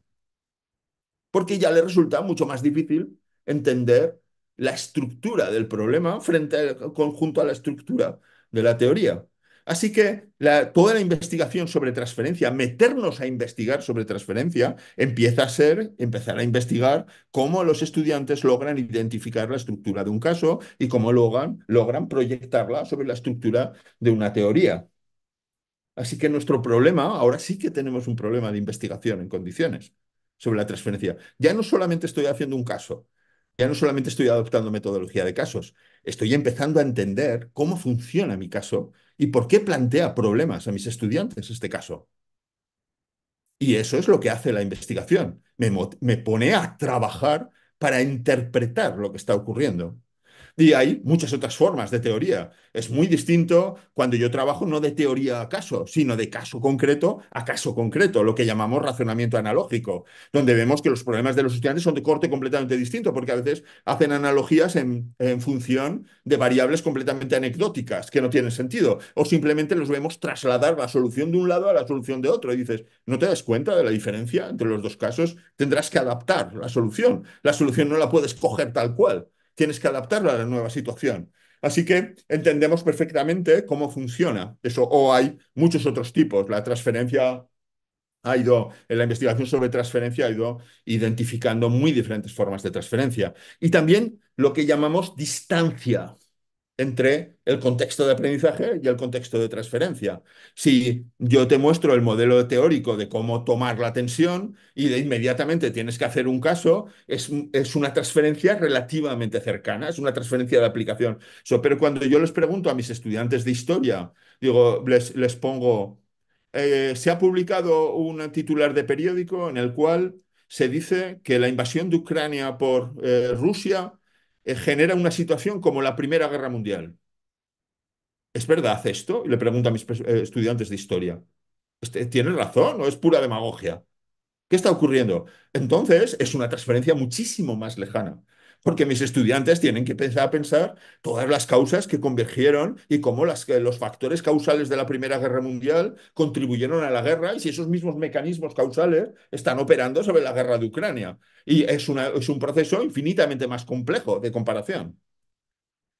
porque ya le resulta mucho más difícil entender la estructura del problema frente al conjunto a la estructura de la teoría. Así que toda la investigación sobre transferencia, meternos a investigar sobre transferencia, empieza a ser empezar a investigar cómo los estudiantes logran identificar la estructura de un caso y cómo logran proyectarla sobre la estructura de una teoría. Así que nuestro problema, ahora sí que tenemos un problema de investigación en condiciones sobre la transferencia. Ya no solamente estoy haciendo un caso, ya no solamente estoy adoptando metodología de casos, estoy empezando a entender cómo funciona mi caso y por qué plantea problemas a mis estudiantes este caso. Y eso es lo que hace la investigación. Me pone a trabajar para interpretar lo que está ocurriendo. Y hay muchas otras formas de teoría. Es muy distinto cuando yo trabajo no de teoría a caso, sino de caso concreto a caso concreto, lo que llamamos razonamiento analógico, donde vemos que los problemas de los estudiantes son de corte completamente distinto, porque a veces hacen analogías en función de variables completamente anecdóticas que no tienen sentido, o simplemente los vemos trasladar la solución de un lado a la solución de otro. Y dices, ¿no te das cuenta de la diferencia entre los dos casos? Tendrás que adaptar la solución. La solución no la puedes coger tal cual, tienes que adaptarla a la nueva situación. Así que entendemos perfectamente cómo funciona eso, o hay muchos otros tipos. La transferencia en la investigación sobre transferencia ha ido identificando muy diferentes formas de transferencia. Y también lo que llamamos distancia entre el contexto de aprendizaje y el contexto de transferencia. Si yo te muestro el modelo teórico de cómo tomar la tensión y de inmediatamente tienes que hacer un caso, es una transferencia relativamente cercana, es una transferencia de aplicación. Pero cuando yo les pregunto a mis estudiantes de historia, digo, les pongo, se ha publicado un titular de periódico en el cual se dice que la invasión de Ucrania por Rusia genera una situación como la Primera Guerra Mundial. ¿Es verdad esto? Y le pregunto a mis estudiantes de historia. ¿Tienes razón o es pura demagogia? ¿Qué está ocurriendo? Entonces, es una transferencia muchísimo más lejana, porque mis estudiantes tienen que empezar a pensar todas las causas que convergieron y cómo los factores causales de la Primera Guerra Mundial contribuyeron a la guerra y si esos mismos mecanismos causales están operando sobre la guerra de Ucrania. Y es un proceso infinitamente más complejo de comparación.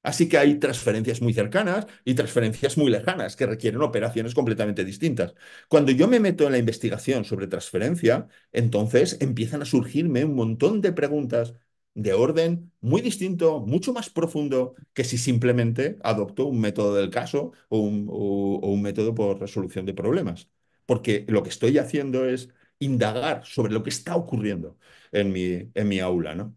Así que hay transferencias muy cercanas y transferencias muy lejanas que requieren operaciones completamente distintas. Cuando yo me meto en la investigación sobre transferencia, entonces empiezan a surgirme un montón de preguntas de orden muy distinto, mucho más profundo que si simplemente adopto un método del caso o un método por resolución de problemas. Porque lo que estoy haciendo es indagar sobre lo que está ocurriendo en mi aula, ¿no?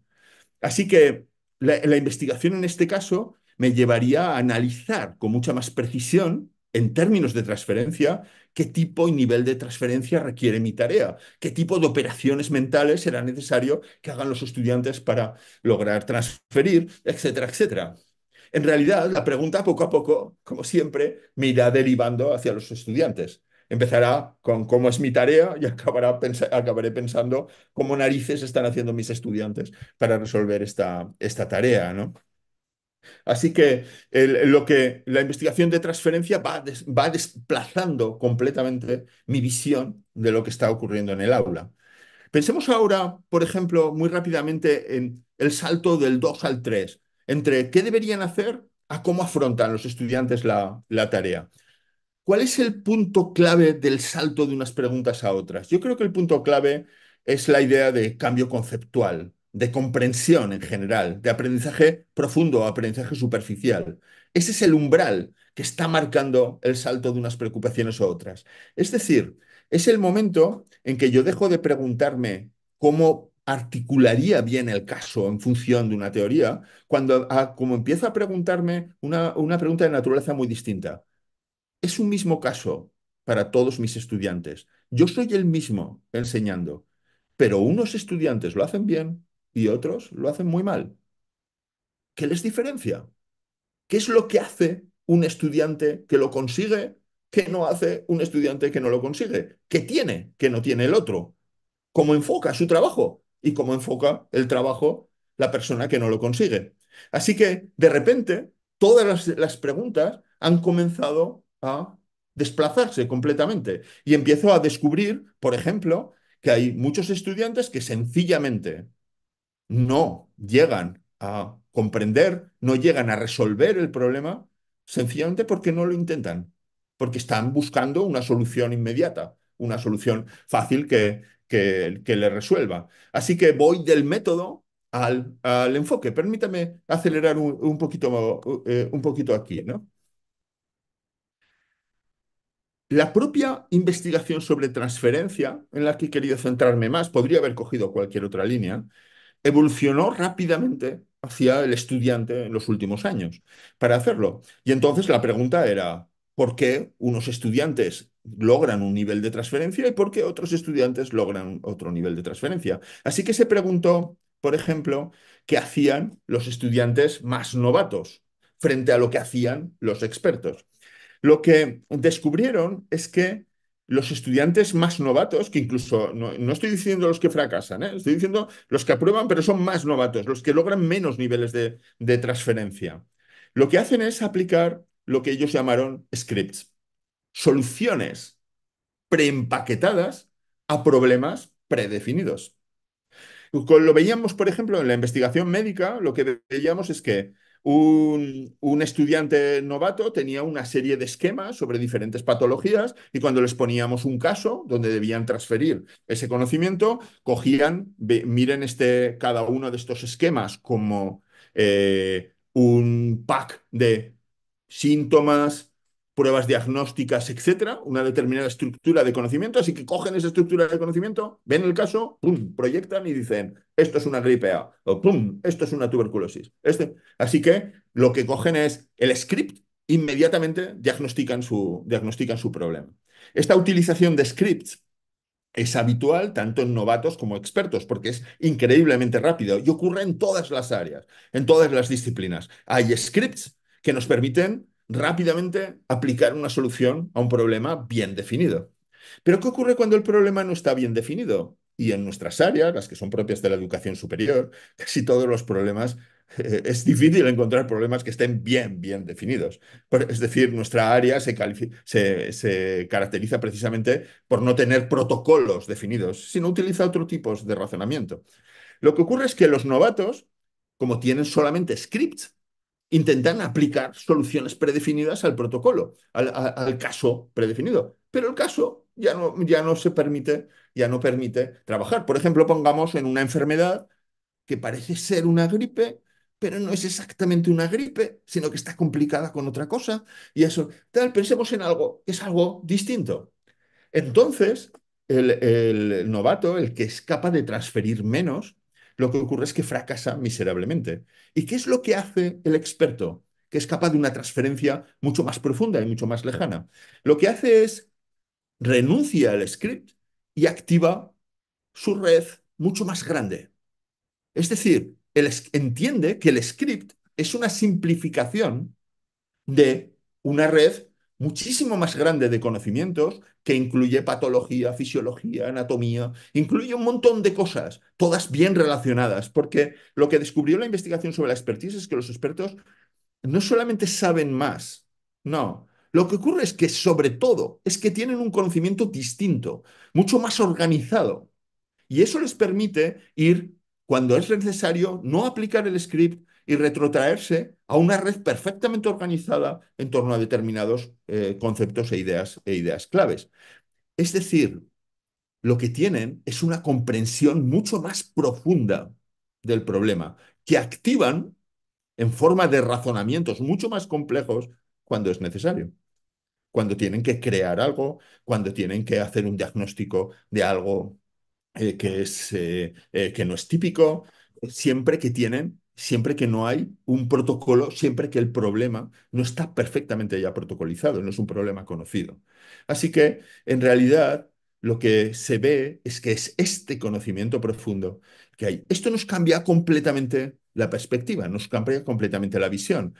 Así que la investigación en este caso me llevaría a analizar con mucha más precisión, en términos de transferencia, qué tipo y nivel de transferencia requiere mi tarea, qué tipo de operaciones mentales será necesario que hagan los estudiantes para lograr transferir, etcétera, etcétera. En realidad, la pregunta poco a poco, como siempre, me irá derivando hacia los estudiantes. Empezará con cómo es mi tarea y acabaré pensando cómo narices están haciendo mis estudiantes para resolver esta tarea, ¿no? Así que la investigación de transferencia va desplazando completamente mi visión de lo que está ocurriendo en el aula. Pensemos ahora, por ejemplo, muy rápidamente en el salto del 2 al 3 entre qué deberían hacer a cómo afrontan los estudiantes la tarea. ¿Cuál es el punto clave del salto de unas preguntas a otras? Yo creo que el punto clave es la idea de cambio conceptual, de comprensión en general, de aprendizaje profundo o aprendizaje superficial. Ese es el umbral que está marcando el salto de unas preocupaciones a otras. Es decir, es el momento en que yo dejo de preguntarme cómo articularía bien el caso en función de una teoría, como empiezo a preguntarme una pregunta de naturaleza muy distinta. Es un mismo caso para todos mis estudiantes. Yo soy el mismo enseñando, pero unos estudiantes lo hacen bien y otros lo hacen muy mal. ¿Qué les diferencia? ¿Qué es lo que hace un estudiante que lo consigue que no hace un estudiante que no lo consigue? ¿Qué tiene que no tiene el otro? ¿Cómo enfoca su trabajo? Y cómo enfoca el trabajo la persona que no lo consigue. Así que, de repente, todas las preguntas han comenzado a desplazarse completamente. Y empiezo a descubrir, por ejemplo, que hay muchos estudiantes que sencillamente no llegan a comprender, no llegan a resolver el problema, sencillamente porque no lo intentan, porque están buscando una solución inmediata, una solución fácil que le resuelva. Así que voy del método al enfoque. Permítame acelerar un poquito aquí, ¿no? La propia investigación sobre transferencia, en la que he querido centrarme más, podría haber cogido cualquier otra línea, evolucionó rápidamente hacia el estudiante en los últimos años para hacerlo. Y entonces la pregunta era, ¿por qué unos estudiantes logran un nivel de transferencia y por qué otros estudiantes logran otro nivel de transferencia? Así que se preguntó por ejemplo, que hacían los estudiantes más novatos frente a lo que hacían los expertos. Lo que descubrieron es que los estudiantes más novatos, que incluso no estoy diciendo los que fracasan, ¿eh? Estoy diciendo los que aprueban, pero son más novatos, los que logran menos niveles de transferencia, lo que hacen es aplicar lo que ellos llamaron scripts, soluciones preempaquetadas a problemas predefinidos. Lo veíamos, por ejemplo, en la investigación médica, lo que veíamos es que un estudiante novato tenía una serie de esquemas sobre diferentes patologías y cuando les poníamos un caso donde debían transferir ese conocimiento, cogían, miren cada uno de estos esquemas como un pack de síntomas, pruebas diagnósticas, etcétera, una determinada estructura de conocimiento, así que cogen esa estructura de conocimiento, ven el caso, pum, proyectan y dicen, esto es una gripe A, o pum, esto es una tuberculosis. Así que lo que cogen es el script, inmediatamente diagnostican su problema. Esta utilización de scripts es habitual tanto en novatos como expertos, porque es increíblemente rápido y ocurre en todas las áreas, en todas las disciplinas. Hay scripts que nos permiten rápidamente aplicar una solución a un problema bien definido. Pero ¿qué ocurre cuando el problema no está bien definido? Y en nuestras áreas, las que son propias de la educación superior, casi todos los problemas, es difícil encontrar problemas que estén bien definidos. Es decir, nuestra área se caracteriza precisamente por no tener protocolos definidos, sino utiliza otro tipo de razonamiento. Lo que ocurre es que los novatos, como tienen solamente scripts, intentan aplicar soluciones predefinidas al protocolo, al caso predefinido. Pero el caso ya no se permite, ya no permite trabajar. Por ejemplo, pongamos en una enfermedad que parece ser una gripe, pero no es exactamente una gripe, sino que está complicada con otra cosa. Y eso, tal, pensemos en algo, es algo distinto. Entonces, el novato, el que es capaz de transferir menos, lo que ocurre es que fracasa miserablemente. ¿Y qué es lo que hace el experto, que es capaz de una transferencia mucho más profunda y mucho más lejana? Lo que hace es renuncia al script y activa su red mucho más grande. Es decir, entiende que el script es una simplificación de una red muchísimo más grande de conocimientos que incluye patología, fisiología, anatomía, incluye un montón de cosas, todas bien relacionadas, porque lo que descubrió la investigación sobre la expertise es que los expertos no solamente saben más, no. Lo que ocurre es que sobre todo es que tienen un conocimiento distinto, mucho más organizado. Y eso les permite ir, cuando es necesario, no aplicar el script y retrotraerse a una red perfectamente organizada en torno a determinados conceptos e ideas claves. Es decir, lo que tienen es una comprensión mucho más profunda del problema, que activan en forma de razonamientos mucho más complejos cuando es necesario, cuando tienen que crear algo, cuando tienen que hacer un diagnóstico de algo que no es típico, siempre que no hay un protocolo, siempre que el problema no está perfectamente ya protocolizado, no es un problema conocido. Así que, en realidad, lo que se ve es que es este conocimiento profundo que hay. Esto nos cambia completamente la perspectiva, nos cambia completamente la visión.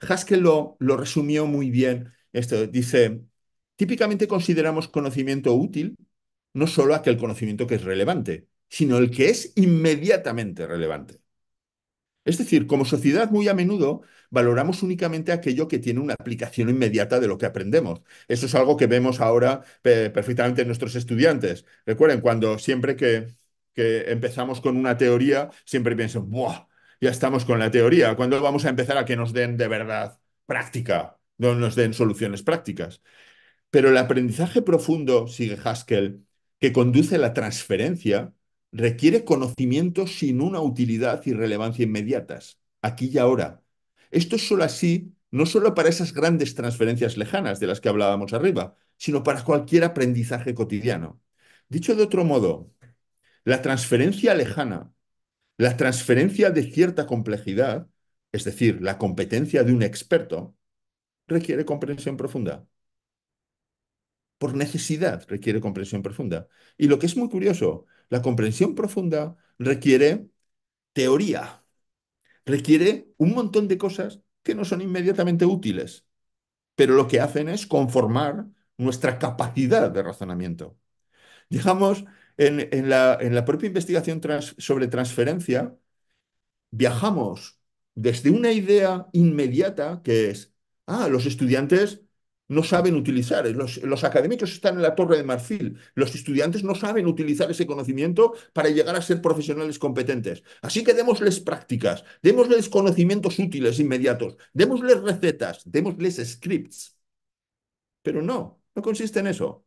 Haskell lo resumió muy bien. Esto dice, típicamente consideramos conocimiento útil no solo aquel conocimiento que es relevante, sino el que es inmediatamente relevante. Es decir, como sociedad muy a menudo valoramos únicamente aquello que tiene una aplicación inmediata de lo que aprendemos. Eso es algo que vemos ahora perfectamente en nuestros estudiantes. Recuerden, cuando siempre que empezamos con una teoría, siempre piensan, ¡buah! Ya estamos con la teoría. ¿Cuándo vamos a empezar a que nos den de verdad práctica? No nos den soluciones prácticas. Pero el aprendizaje profundo, sigue Haskell, que conduce a la transferencia, requiere conocimiento sin una utilidad y relevancia inmediatas, aquí y ahora. Esto es solo así, no solo para esas grandes transferencias lejanas de las que hablábamos arriba, sino para cualquier aprendizaje cotidiano. Dicho de otro modo, la transferencia lejana, la transferencia de cierta complejidad, es decir, la competencia de un experto, requiere comprensión profunda. Por necesidad requiere comprensión profunda. Y lo que es muy curioso, la comprensión profunda requiere teoría. Requiere un montón de cosas que no son inmediatamente útiles, pero lo que hacen es conformar nuestra capacidad de razonamiento. Digamos, en la propia investigación sobre transferencia, viajamos desde una idea inmediata que es, los estudiantes no saben utilizar, los académicos están en la Torre de Marfil, los estudiantes no saben utilizar ese conocimiento para llegar a ser profesionales competentes. Así que démosles prácticas, démosles conocimientos útiles inmediatos, démosles recetas, démosles scripts. Pero no, no consiste en eso.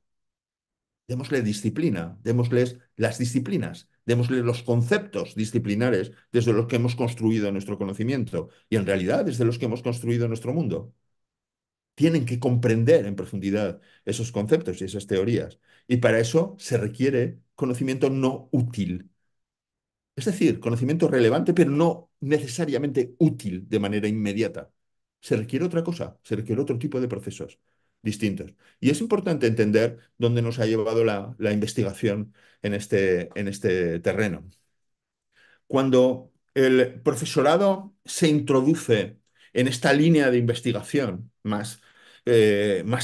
Démosle disciplina, démosles las disciplinas, démosle los conceptos disciplinares desde los que hemos construido nuestro conocimiento y en realidad desde los que hemos construido nuestro mundo. Tienen que comprender en profundidad esos conceptos y esas teorías. Y para eso se requiere conocimiento no útil. Es decir, conocimiento relevante, pero no necesariamente útil de manera inmediata. Se requiere otra cosa, se requiere otro tipo de procesos distintos. Y es importante entender dónde nos ha llevado la investigación en este terreno. Cuando el profesorado se introduce en esta línea de investigación más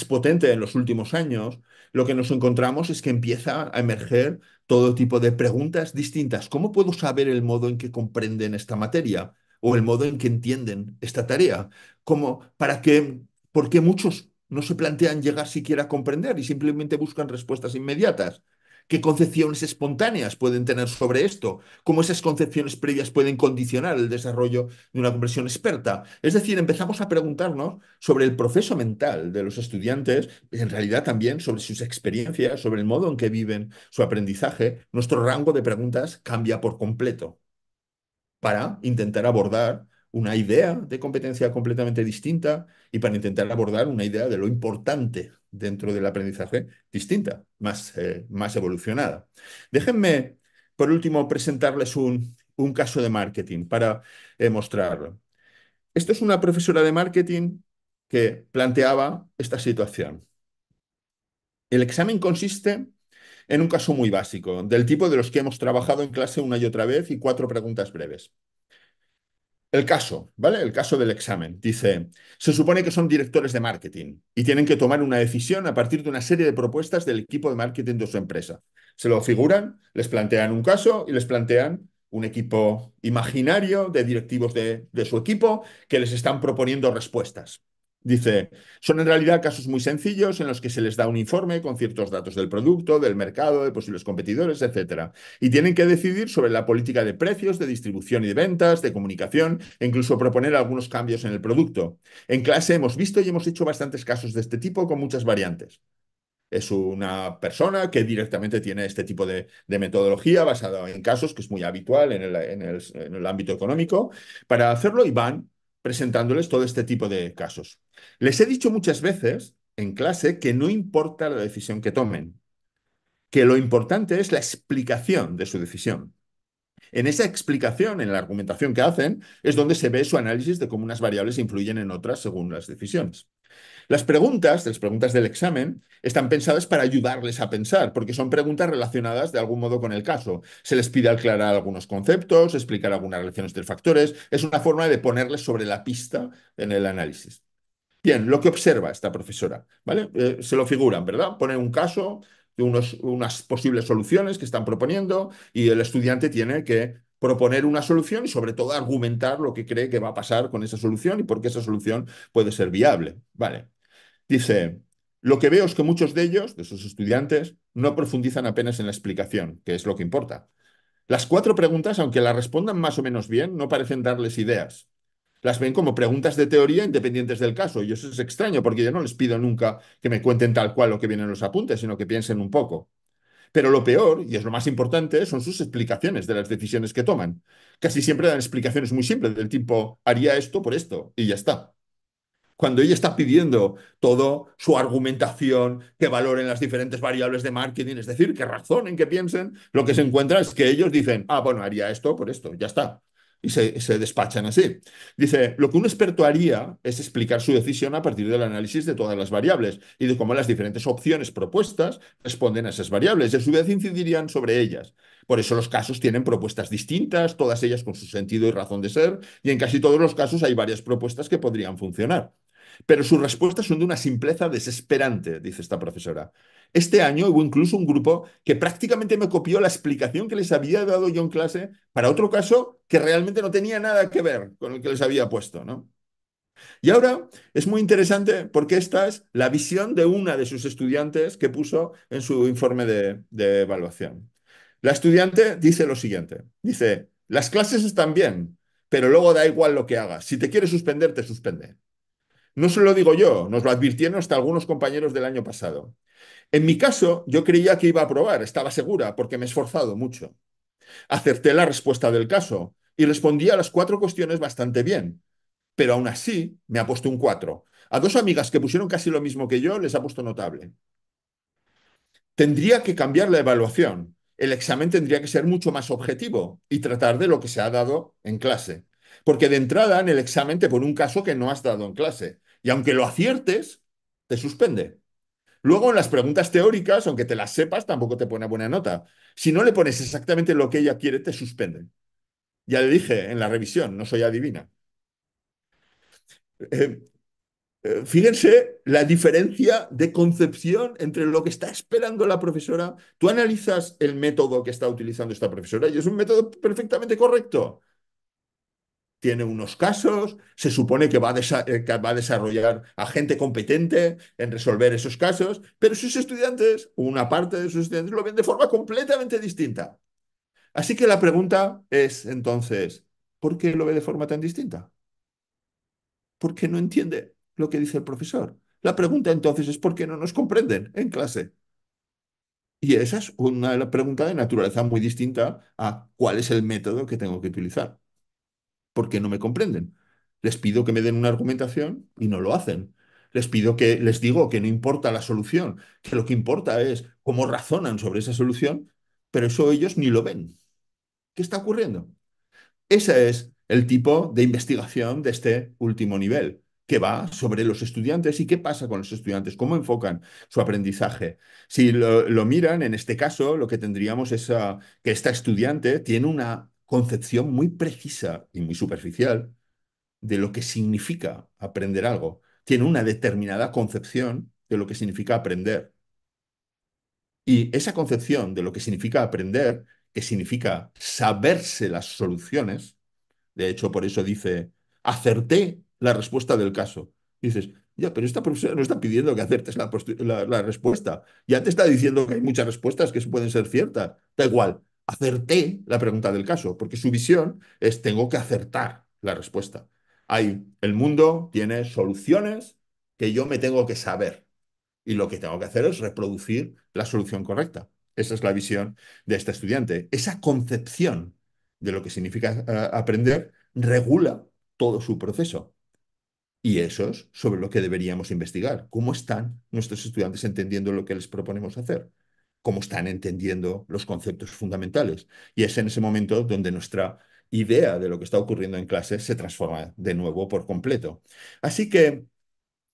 potente en los últimos años, lo que nos encontramos es que empieza a emerger todo tipo de preguntas distintas. ¿Cómo puedo saber el modo en que comprenden esta materia o el modo en que entienden esta tarea? ¿Por qué muchos no se plantean llegar siquiera a comprender y simplemente buscan respuestas inmediatas? ¿Qué concepciones espontáneas pueden tener sobre esto? ¿Cómo esas concepciones previas pueden condicionar el desarrollo de una comprensión experta? Es decir, empezamos a preguntarnos sobre el proceso mental de los estudiantes, en realidad también sobre sus experiencias, sobre el modo en que viven su aprendizaje. Nuestro rango de preguntas cambia por completo para intentar abordar una idea de competencia completamente distinta y para intentar abordar una idea de lo importante dentro del aprendizaje distinta, más evolucionada. Déjenme, por último, presentarles un caso de marketing para mostrarlo. Esto es una profesora de marketing que planteaba esta situación. El examen consiste en un caso muy básico, del tipo de los que hemos trabajado en clase una y otra vez y 4 preguntas breves. El caso, ¿vale? El caso del examen. Dice, se supone que son directores de marketing y tienen que tomar una decisión a partir de una serie de propuestas del equipo de marketing de su empresa. Se lo figuran, les plantean un caso y les plantean un equipo imaginario de directivos de su equipo que les están proponiendo respuestas. Dice, son en realidad casos muy sencillos en los que se les da un informe con ciertos datos del producto, del mercado, de posibles competidores, etcétera. Y tienen que decidir sobre la política de precios, de distribución y de ventas, de comunicación e incluso proponer algunos cambios en el producto. En clase hemos visto y hemos hecho bastantes casos de este tipo con muchas variantes. Es una persona que directamente tiene este tipo de metodología basada en casos, que es muy habitual en el ámbito económico, para hacerlo y van presentándoles todo este tipo de casos. Les he dicho muchas veces en clase que no importa la decisión que tomen, que lo importante es la explicación de su decisión. En esa explicación, en la argumentación que hacen, es donde se ve su análisis de cómo unas variables influyen en otras según las decisiones. Las preguntas del examen, están pensadas para ayudarles a pensar, porque son preguntas relacionadas de algún modo con el caso. Se les pide aclarar algunos conceptos, explicar algunas relaciones entre factores. Es una forma de ponerles sobre la pista en el análisis. Bien, lo que observa esta profesora, ¿vale? Se lo figuran, ¿verdad? Pone un caso de unas posibles soluciones que están proponiendo y el estudiante tiene que proponer una solución y sobre todo argumentar lo que cree que va a pasar con esa solución y por qué esa solución puede ser viable, ¿vale? Dice, lo que veo es que muchos de ellos, de sus estudiantes, no profundizan apenas en la explicación, que es lo que importa. Las 4 preguntas, aunque las respondan más o menos bien, no parecen darles ideas. Las ven como preguntas de teoría independientes del caso. Y eso es extraño porque yo no les pido nunca que me cuenten tal cual lo que viene en los apuntes, sino que piensen un poco. Pero lo peor, y es lo más importante, son sus explicaciones de las decisiones que toman. Casi siempre dan explicaciones muy simples, del tipo, haría esto por esto, y ya está. Cuando ella está pidiendo todo su argumentación, que valoren las diferentes variables de marketing, es decir, que razonen, que piensen, lo que se encuentra es que ellos dicen, bueno, haría esto por esto, ya está. y se despachan así. Dice, lo que un experto haría es explicar su decisión a partir del análisis de todas las variables y de cómo las diferentes opciones propuestas responden a esas variables y a su vez incidirían sobre ellas. Por eso los casos tienen propuestas distintas, todas ellas con su sentido y razón de ser, y en casi todos los casos hay varias propuestas que podrían funcionar. Pero sus respuestas son de una simpleza desesperante, dice esta profesora. Este año hubo incluso un grupo que prácticamente me copió la explicación que les había dado yo en clase para otro caso que realmente no tenía nada que ver con el que les había puesto, ¿no? Y ahora es muy interesante porque esta es la visión de una de sus estudiantes que puso en su informe de evaluación. La estudiante dice lo siguiente, dice, las clases están bien, pero luego da igual lo que hagas. Si te quieres suspender, te suspende. No se lo digo yo, nos lo advirtieron hasta algunos compañeros del año pasado. En mi caso, yo creía que iba a aprobar, estaba segura, porque me he esforzado mucho. Acerté la respuesta del caso y respondí a las 4 cuestiones bastante bien, pero aún así me ha puesto un 4. A 2 amigas que pusieron casi lo mismo que yo les ha puesto notable. Tendría que cambiar la evaluación. El examen tendría que ser mucho más objetivo y tratar de lo que se ha dado en clase. Porque de entrada en el examen te pone un caso que no has dado en clase. Y aunque lo aciertes, te suspende. Luego en las preguntas teóricas, aunque te las sepas, tampoco te pone buena nota. Si no le pones exactamente lo que ella quiere, te suspenden. Ya le dije en la revisión, no soy adivina. Eh, Fíjense la diferencia de concepción entre lo que está esperando la profesora. Tú analizas el método que está utilizando esta profesora y es un método perfectamente correcto. Tiene unos casos, se supone que va a desarrollar a gente competente en resolver esos casos, pero sus estudiantes, una parte de sus estudiantes, lo ven de forma completamente distinta. Así que la pregunta es entonces, ¿por qué lo ve de forma tan distinta? ¿Por qué no entiende lo que dice el profesor? La pregunta entonces es ¿por qué no nos comprenden en clase? Y esa es una pregunta de naturaleza muy distinta a cuál es el método que tengo que utilizar. ¿Por qué no me comprenden? Les pido que me den una argumentación y no lo hacen. Les digo que no importa la solución, que lo que importa es cómo razonan sobre esa solución, pero eso ellos ni lo ven. ¿Qué está ocurriendo? Ese es el tipo de investigación de este último nivel, que va sobre los estudiantes y qué pasa con los estudiantes, cómo enfocan su aprendizaje. Si lo miran, en este caso, lo que tendríamos es que esta estudiante tiene una concepción muy precisa y muy superficial de lo que significa aprender algo. Tiene una determinada concepción de lo que significa aprender. Y esa concepción de lo que significa aprender, que significa saberse las soluciones, de hecho, por eso dice, acerté la respuesta del caso. Y dices, ya, pero esta profesora no está pidiendo que acertes la respuesta. Ya te está diciendo que hay muchas respuestas que pueden ser ciertas. Da igual, acerté la pregunta del caso, porque su visión es, tengo que acertar la respuesta. El mundo tiene soluciones que yo me tengo que saber. Y lo que tengo que hacer es reproducir la solución correcta. Esa es la visión de este estudiante. Esa concepción de lo que significa aprender regula todo su proceso. Y eso es sobre lo que deberíamos investigar. ¿Cómo están nuestros estudiantes entendiendo lo que les proponemos hacer? ¿Cómo están entendiendo los conceptos fundamentales? Y es en ese momento donde nuestra idea de lo que está ocurriendo en clase se transforma de nuevo por completo. Así que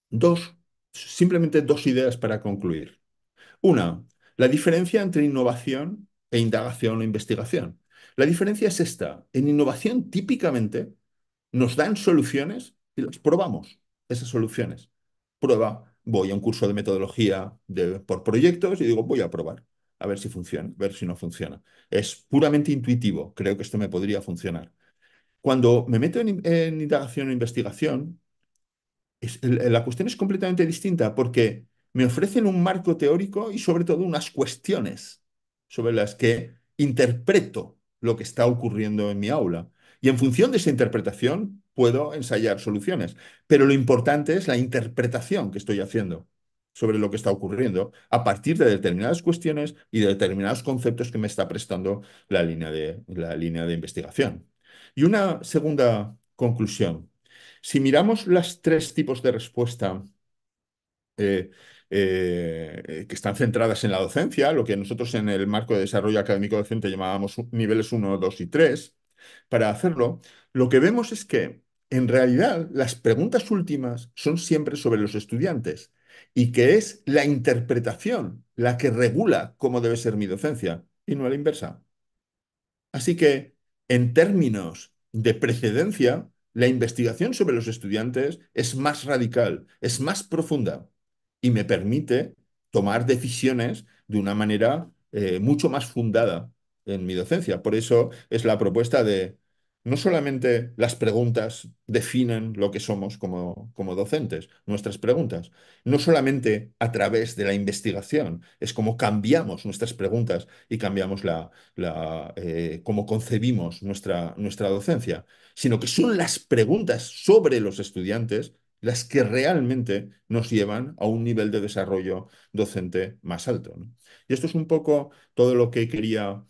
dos, simplemente 2 ideas para concluir. Una, la diferencia entre innovación e indagación o investigación. La diferencia es esta. En innovación, típicamente, nos dan soluciones y las probamos, esas soluciones. Prueba, voy a un curso de metodología por proyectos y digo, voy a probar, a ver si funciona, a ver si no funciona. Es puramente intuitivo, creo que esto me podría funcionar. Cuando me meto en indagación o investigación, la cuestión es completamente distinta porque me ofrecen un marco teórico y sobre todo unas cuestiones sobre las que interpreto lo que está ocurriendo en mi aula. Y en función de esa interpretación puedo ensayar soluciones. Pero lo importante es la interpretación que estoy haciendo sobre lo que está ocurriendo a partir de determinadas cuestiones y de determinados conceptos que me está prestando la línea de investigación. Y una segunda conclusión. Si miramos los 3 tipos de respuesta eh, que están centradas en la docencia, lo que nosotros en el marco de desarrollo académico docente llamábamos niveles 1, 2 y 3, Para hacerlo, lo que vemos es que en realidad las preguntas últimas son siempre sobre los estudiantes y que es la interpretación la que regula cómo debe ser mi docencia y no a la inversa. Así que, en términos de precedencia, la investigación sobre los estudiantes es más radical, es más profunda y me permite tomar decisiones de una manera mucho más fundada en mi docencia. Por eso es la propuesta de no solamente las preguntas definen lo que somos como docentes, nuestras preguntas, no solamente a través de la investigación, es como cambiamos nuestras preguntas y cambiamos cómo concebimos nuestra docencia, sino que son las preguntas sobre los estudiantes las que realmente nos llevan a un nivel de desarrollo docente más alto, ¿no? Y esto es un poco todo lo que quería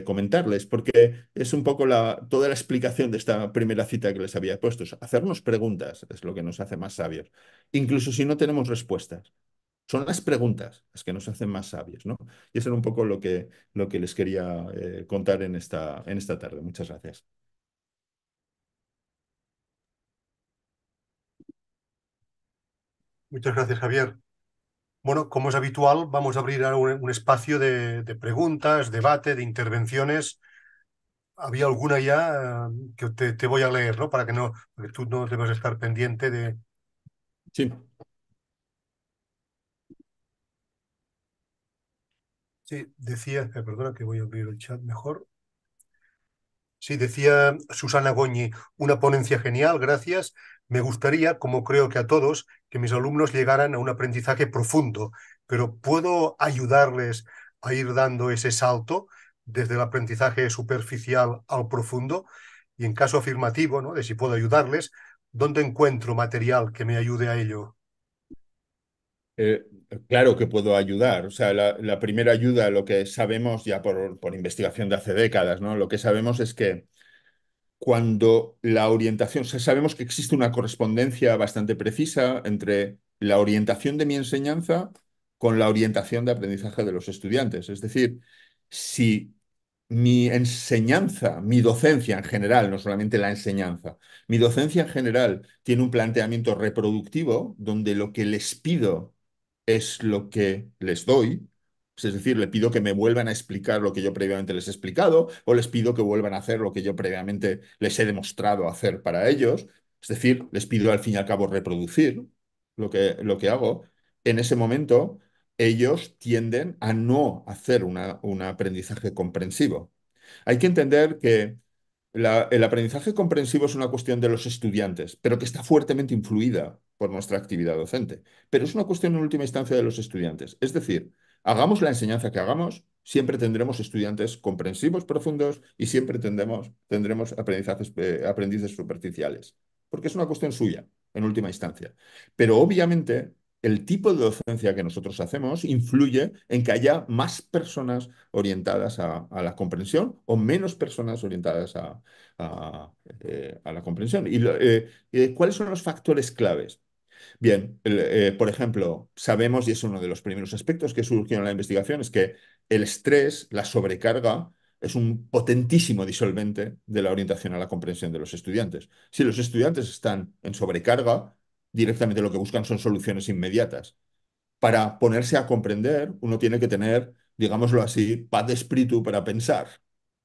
comentarles, porque es un poco toda la explicación de esta primera cita que les había puesto. Hacernos preguntas es lo que nos hace más sabios, incluso si no tenemos respuestas. Son las preguntas las que nos hacen más sabios, ¿no? Y eso era un poco lo que les quería contar en esta tarde. Muchas gracias. Muchas gracias, Javier. Bueno, como es habitual, vamos a abrir ahora un espacio de preguntas, debate, de intervenciones. Había alguna ya que te voy a leer, ¿no? Para que no, porque tú no debes estar pendiente de. Sí. Sí, decía, perdona que voy a abrir el chat mejor. Sí, decía Susana Goñi, una ponencia genial, gracias. Me gustaría, como creo que a todos, que mis alumnos llegaran a un aprendizaje profundo, pero ¿puedo ayudarles a ir dando ese salto desde el aprendizaje superficial al profundo? Y en caso afirmativo, ¿no? De si puedo ayudarles, ¿dónde encuentro material que me ayude a ello? Eh, claro que puedo ayudar. O sea, la primera ayuda, lo que sabemos ya por investigación de hace décadas, ¿no? Lo que sabemos es que cuando la orientación, o sea, sabemos que existe una correspondencia bastante precisa entre la orientación de mi enseñanza con la orientación de aprendizaje de los estudiantes. Es decir, si mi enseñanza, mi docencia en general, no solamente la enseñanza, mi docencia en general tiene un planteamiento reproductivo donde lo que les pido es lo que les doy. Es decir, le pido que me vuelvan a explicar lo que yo previamente les he explicado o les pido que vuelvan a hacer lo que yo previamente les he demostrado hacer para ellos. Es decir, les pido al fin y al cabo reproducir lo que hago. En ese momento, ellos tienden a no hacer un aprendizaje comprensivo. Hay que entender que el aprendizaje comprensivo es una cuestión de los estudiantes, pero que está fuertemente influida por nuestra actividad docente. Pero es una cuestión en última instancia de los estudiantes. Es decir, hagamos la enseñanza que hagamos, siempre tendremos estudiantes comprensivos profundos y siempre tendremos aprendices superficiales, porque es una cuestión suya, en última instancia. Pero obviamente el tipo de docencia que nosotros hacemos influye en que haya más personas orientadas a la comprensión o menos personas orientadas a la comprensión. ¿Cuáles son los factores claves? Bien, por ejemplo, sabemos, y es uno de los primeros aspectos que surgió en la investigación, es que el estrés, la sobrecarga, es un potentísimo disolvente de la orientación a la comprensión de los estudiantes. Si los estudiantes están en sobrecarga, directamente lo que buscan son soluciones inmediatas. Para ponerse a comprender, uno tiene que tener, digámoslo así, paz de espíritu para pensar,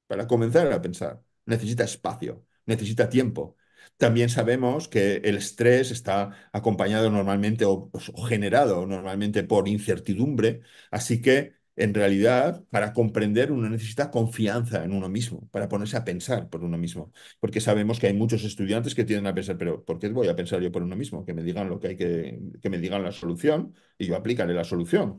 para comenzar a pensar. Necesita espacio, necesita tiempo. También sabemos que el estrés está acompañado normalmente o generado normalmente por incertidumbre, así que en realidad para comprender uno necesita confianza en uno mismo, para ponerse a pensar por uno mismo, porque sabemos que hay muchos estudiantes que tienden a pensar, pero ¿por qué voy a pensar yo por uno mismo? Que me digan lo que hay que me digan la solución y yo aplicaré la solución.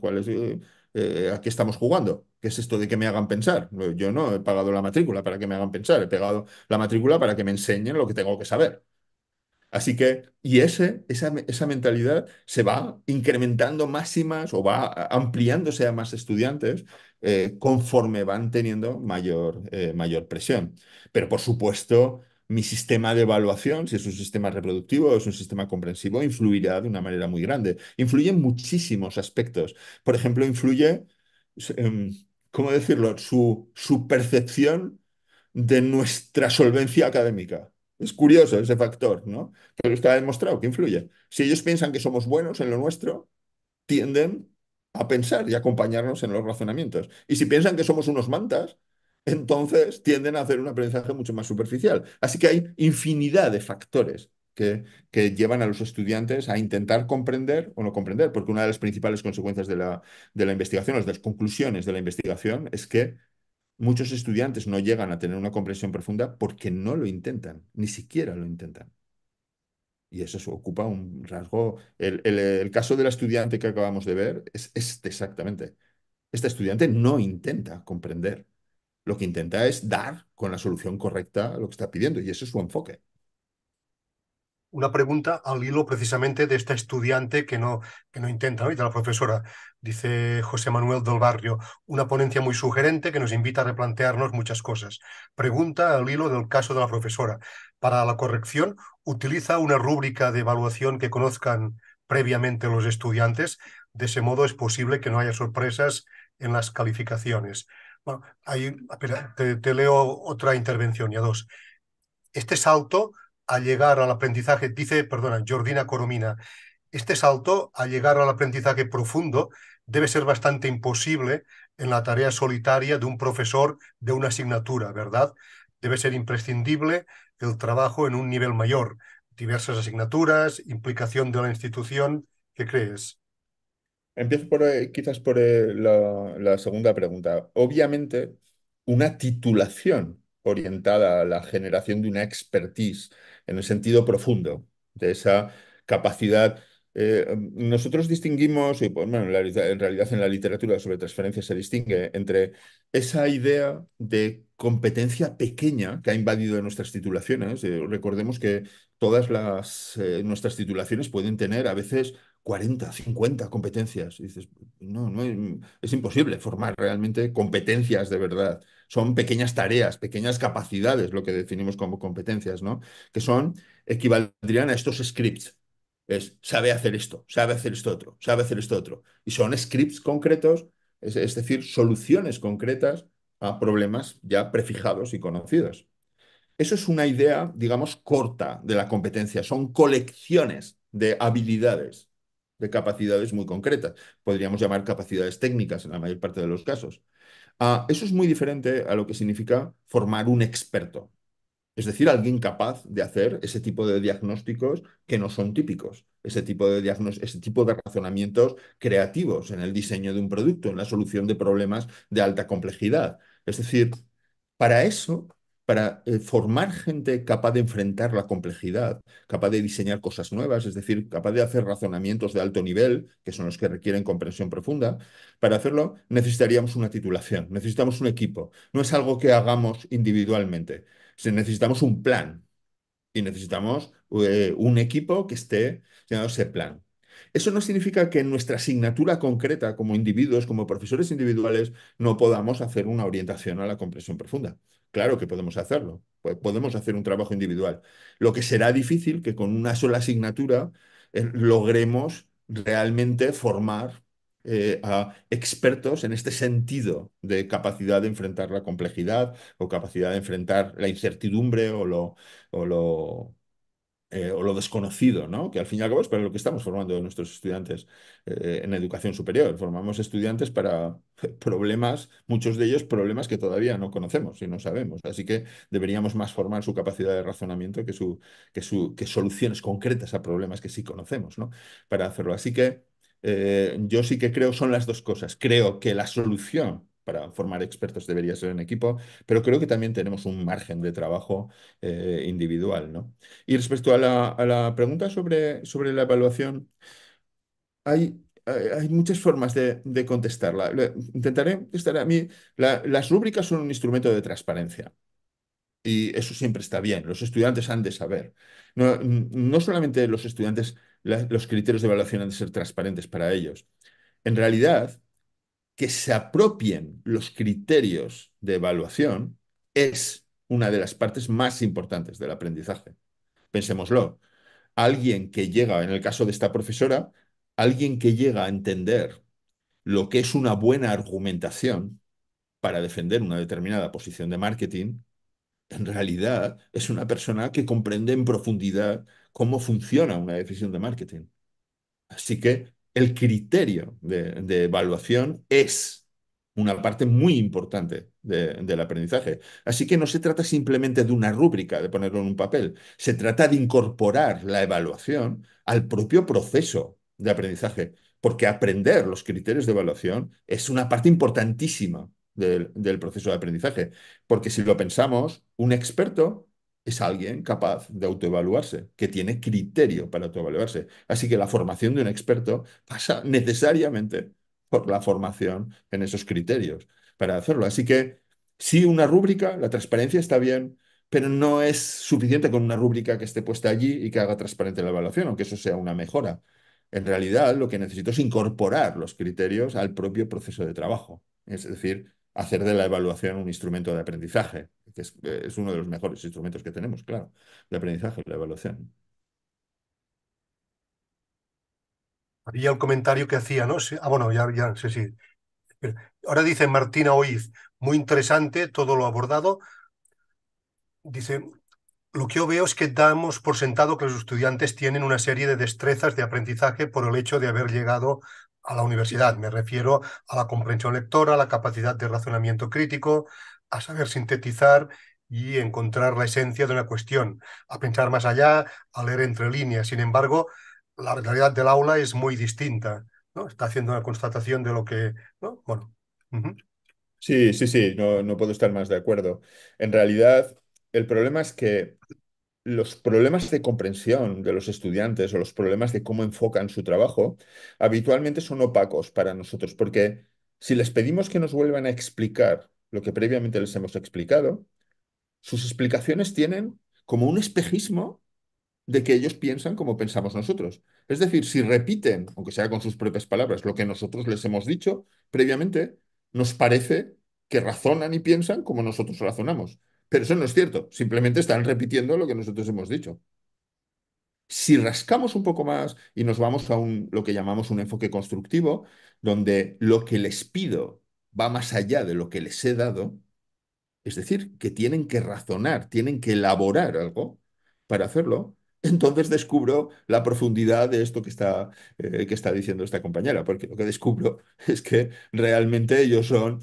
¿A qué estamos jugando? ¿Qué es esto de que me hagan pensar? Yo no he pagado la matrícula para que me hagan pensar, he pagado la matrícula para que me enseñen lo que tengo que saber. Así que, y esa mentalidad se va incrementando más y más o va ampliándose a más estudiantes conforme van teniendo mayor presión. Pero por supuesto, mi sistema de evaluación, si es un sistema reproductivo o es un sistema comprensivo, influirá de una manera muy grande. Influye en muchísimos aspectos. Por ejemplo, influye, ¿cómo decirlo? Su percepción de nuestra solvencia académica. Es curioso ese factor, ¿no? Pero está demostrado que influye. Si ellos piensan que somos buenos en lo nuestro, tienden a pensar y acompañarnos en los razonamientos. Y si piensan que somos unos mantas, entonces tienden a hacer un aprendizaje mucho más superficial. Así que hay infinidad de factores que llevan a los estudiantes a intentar comprender o no comprender, porque una de las principales consecuencias de la investigación, las conclusiones de la investigación, es que muchos estudiantes no llegan a tener una comprensión profunda porque no lo intentan, ni siquiera lo intentan. Y eso ocupa un rasgo. El caso de la estudiante que acabamos de ver es este exactamente. Esta estudiante no intenta comprender. Lo que intenta es dar con la solución correcta a lo que está pidiendo, y ese es su enfoque. Una pregunta al hilo precisamente de esta estudiante que no intenta, ¿no? Y de la profesora. Dice José Manuel del Barrio, una ponencia muy sugerente que nos invita a replantearnos muchas cosas. Pregunta al hilo del caso de la profesora. Para la corrección, ¿utiliza una rúbrica de evaluación que conozcan previamente los estudiantes? De ese modo es posible que no haya sorpresas en las calificaciones. Bueno, espera, te leo otra intervención, ya dos. Este salto a llegar al aprendizaje, dice, perdona, Jordina Coromina, este salto a llegar al aprendizaje profundo debe ser bastante imposible en la tarea solitaria de un profesor de una asignatura, ¿verdad? Debe ser imprescindible el trabajo en un nivel mayor, diversas asignaturas, implicación de la institución. ¿Qué crees? Empiezo quizás por la segunda pregunta. Obviamente, una titulación orientada a la generación de una expertise en el sentido profundo de esa capacidad. Nosotros distinguimos, y pues, bueno, en realidad en la literatura sobre transferencia se distingue entre esa idea de competencia pequeña que ha invadido nuestras titulaciones. Recordemos que todas nuestras titulaciones pueden tener a veces 40, 50 competencias. Y dices, no, no es imposible formar realmente competencias de verdad. Son pequeñas tareas, pequeñas capacidades, lo que definimos como competencias, ¿no? Que equivaldrían a estos scripts. Sabe hacer esto, sabe hacer esto otro, sabe hacer esto otro. Y son scripts concretos, es decir, soluciones concretas a problemas ya prefijados y conocidos. Eso es una idea, digamos, corta de la competencia. Son colecciones de habilidades, de capacidades muy concretas. Podríamos llamar capacidades técnicas en la mayor parte de los casos. Eso es muy diferente a lo que significa formar un experto. Es decir, alguien capaz de hacer ese tipo de diagnósticos que no son típicos, ese tipo de razonamientos creativos en el diseño de un producto, en la solución de problemas de alta complejidad. Es decir, para eso, para formar gente capaz de enfrentar la complejidad, capaz de diseñar cosas nuevas, es decir, capaz de hacer razonamientos de alto nivel, que son los que requieren comprensión profunda, para hacerlo necesitaríamos una titulación, necesitamos un equipo. No es algo que hagamos individualmente. Necesitamos un plan y necesitamos un equipo que esté llenando ese plan. Eso no significa que en nuestra asignatura concreta, como individuos, como profesores individuales, no podamos hacer una orientación a la comprensión profunda. Claro que podemos hacerlo, podemos hacer un trabajo individual. Lo que será difícil que con una sola asignatura logremos realmente formar a expertos en este sentido de capacidad de enfrentar la complejidad o capacidad de enfrentar la incertidumbre o lo, o lo desconocido, ¿no? Que al fin y al cabo es para lo que estamos formando a nuestros estudiantes en educación superior. Formamos estudiantes para problemas, muchos de ellos problemas que todavía no conocemos y no sabemos. Así que deberíamos más formar su capacidad de razonamiento que soluciones concretas a problemas que sí conocemos, ¿no? Para hacerlo. Así que yo sí que creo son las dos cosas. Creo que la solución para formar expertos debería ser en equipo, pero creo que también tenemos un margen de trabajo individual, ¿no? Y respecto a la pregunta sobre la evaluación, hay muchas formas de contestarla. Intentaré contestar a mí. Las rúbricas son un instrumento de transparencia y eso siempre está bien. Los estudiantes han de saber. No, no solamente los estudiantes, los criterios de evaluación han de ser transparentes para ellos. En realidad, que se apropien los criterios de evaluación es una de las partes más importantes del aprendizaje. Pensémoslo. Alguien que llega, en el caso de esta profesora, alguien que llega a entender lo que es una buena argumentación para defender una determinada posición de marketing, en realidad es una persona que comprende en profundidad cómo funciona una decisión de marketing. Así que el criterio de evaluación es una parte muy importante del aprendizaje. Así que no se trata simplemente de una rúbrica, de ponerlo en un papel. Se trata de incorporar la evaluación al propio proceso de aprendizaje, porque aprender los criterios de evaluación es una parte importantísima del proceso de aprendizaje. Porque si lo pensamos, un experto es alguien capaz de autoevaluarse, que tiene criterio para autoevaluarse. Así que la formación de un experto pasa necesariamente por la formación en esos criterios para hacerlo. Así que sí, una rúbrica, la transparencia está bien, pero no es suficiente con una rúbrica que esté puesta allí y que haga transparente la evaluación, aunque eso sea una mejora. En realidad, lo que necesito es incorporar los criterios al propio proceso de trabajo. Es decir, hacer de la evaluación un instrumento de aprendizaje, que es uno de los mejores instrumentos que tenemos, claro, de aprendizaje, la evaluación. Había el comentario que hacía, ¿no? Sí, bueno, ya, sí, sí. Ahora dice Martina Oiz, muy interesante todo lo abordado. Dice, lo que yo veo es que damos por sentado que los estudiantes tienen una serie de destrezas de aprendizaje por el hecho de haber llegado a la universidad. Me refiero a la comprensión lectora, a la capacidad de razonamiento crítico, a saber sintetizar y encontrar la esencia de una cuestión, a pensar más allá, a leer entre líneas. Sin embargo, la realidad del aula es muy distinta, ¿no? Está haciendo una constatación de lo que, ¿no? Bueno. Ujú. Sí, sí, sí, no, no puedo estar más de acuerdo. En realidad, el problema es que los problemas de comprensión de los estudiantes o los problemas de cómo enfocan su trabajo habitualmente son opacos para nosotros, porque si les pedimos que nos vuelvan a explicar lo que previamente les hemos explicado, sus explicaciones tienen como un espejismo de que ellos piensan como pensamos nosotros. Es decir, si repiten, aunque sea con sus propias palabras, lo que nosotros les hemos dicho previamente, nos parece que razonan y piensan como nosotros razonamos. Pero eso no es cierto, simplemente están repitiendo lo que nosotros hemos dicho. Si rascamos un poco más y nos vamos a lo que llamamos un enfoque constructivo, donde lo que les pido va más allá de lo que les he dado, es decir, que tienen que razonar, tienen que elaborar algo para hacerlo. Entonces descubro la profundidad de esto que está diciendo esta compañera, porque lo que descubro es que realmente ellos son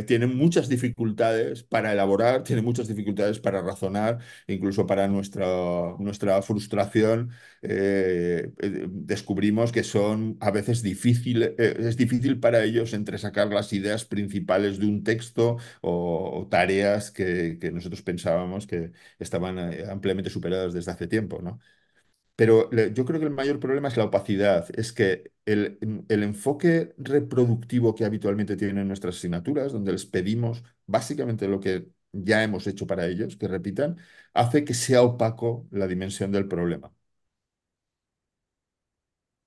tienen muchas dificultades para elaborar, tienen muchas dificultades para razonar, incluso para nuestra frustración. Descubrimos que son a veces es difícil para ellos entresacar las ideas principales de un texto o tareas que nosotros pensábamos que estaban ampliamente superadas desde hace tiempo, ¿no? Pero yo creo que el mayor problema es la opacidad, es que el enfoque reproductivo que habitualmente tienen nuestras asignaturas, donde les pedimos básicamente lo que ya hemos hecho para ellos, que repitan, hace que sea opaco la dimensión del problema.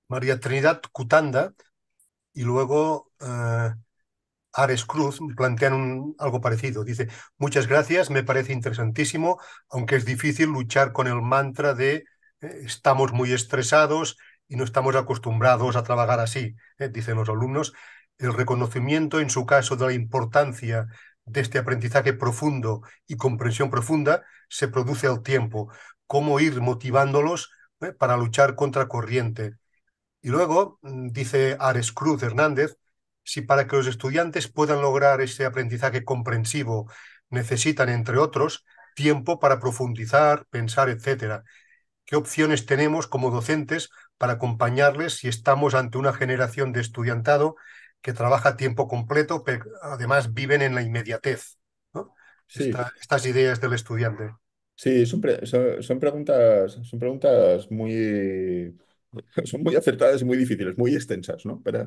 María Trinidad Cutanda y luego Ares Cruz plantean algo parecido. Dice, muchas gracias, me parece interesantísimo, aunque es difícil luchar con el mantra de estamos muy estresados y no estamos acostumbrados a trabajar así, dicen los alumnos. El reconocimiento, en su caso, de la importancia de este aprendizaje profundo y comprensión profunda se produce al tiempo. Cómo ir motivándolos para luchar contra corriente. Y luego, dice Ares Cruz Hernández, si para que los estudiantes puedan lograr ese aprendizaje comprensivo necesitan, entre otros, tiempo para profundizar, pensar, etcétera. ¿Qué opciones tenemos como docentes para acompañarles si estamos ante una generación de estudiantado que trabaja a tiempo completo, pero además viven en la inmediatez, ¿no? Sí, Estas ideas del estudiante. sí, son preguntas muy, son muy acertadas y muy difíciles, muy extensas, ¿no? Pero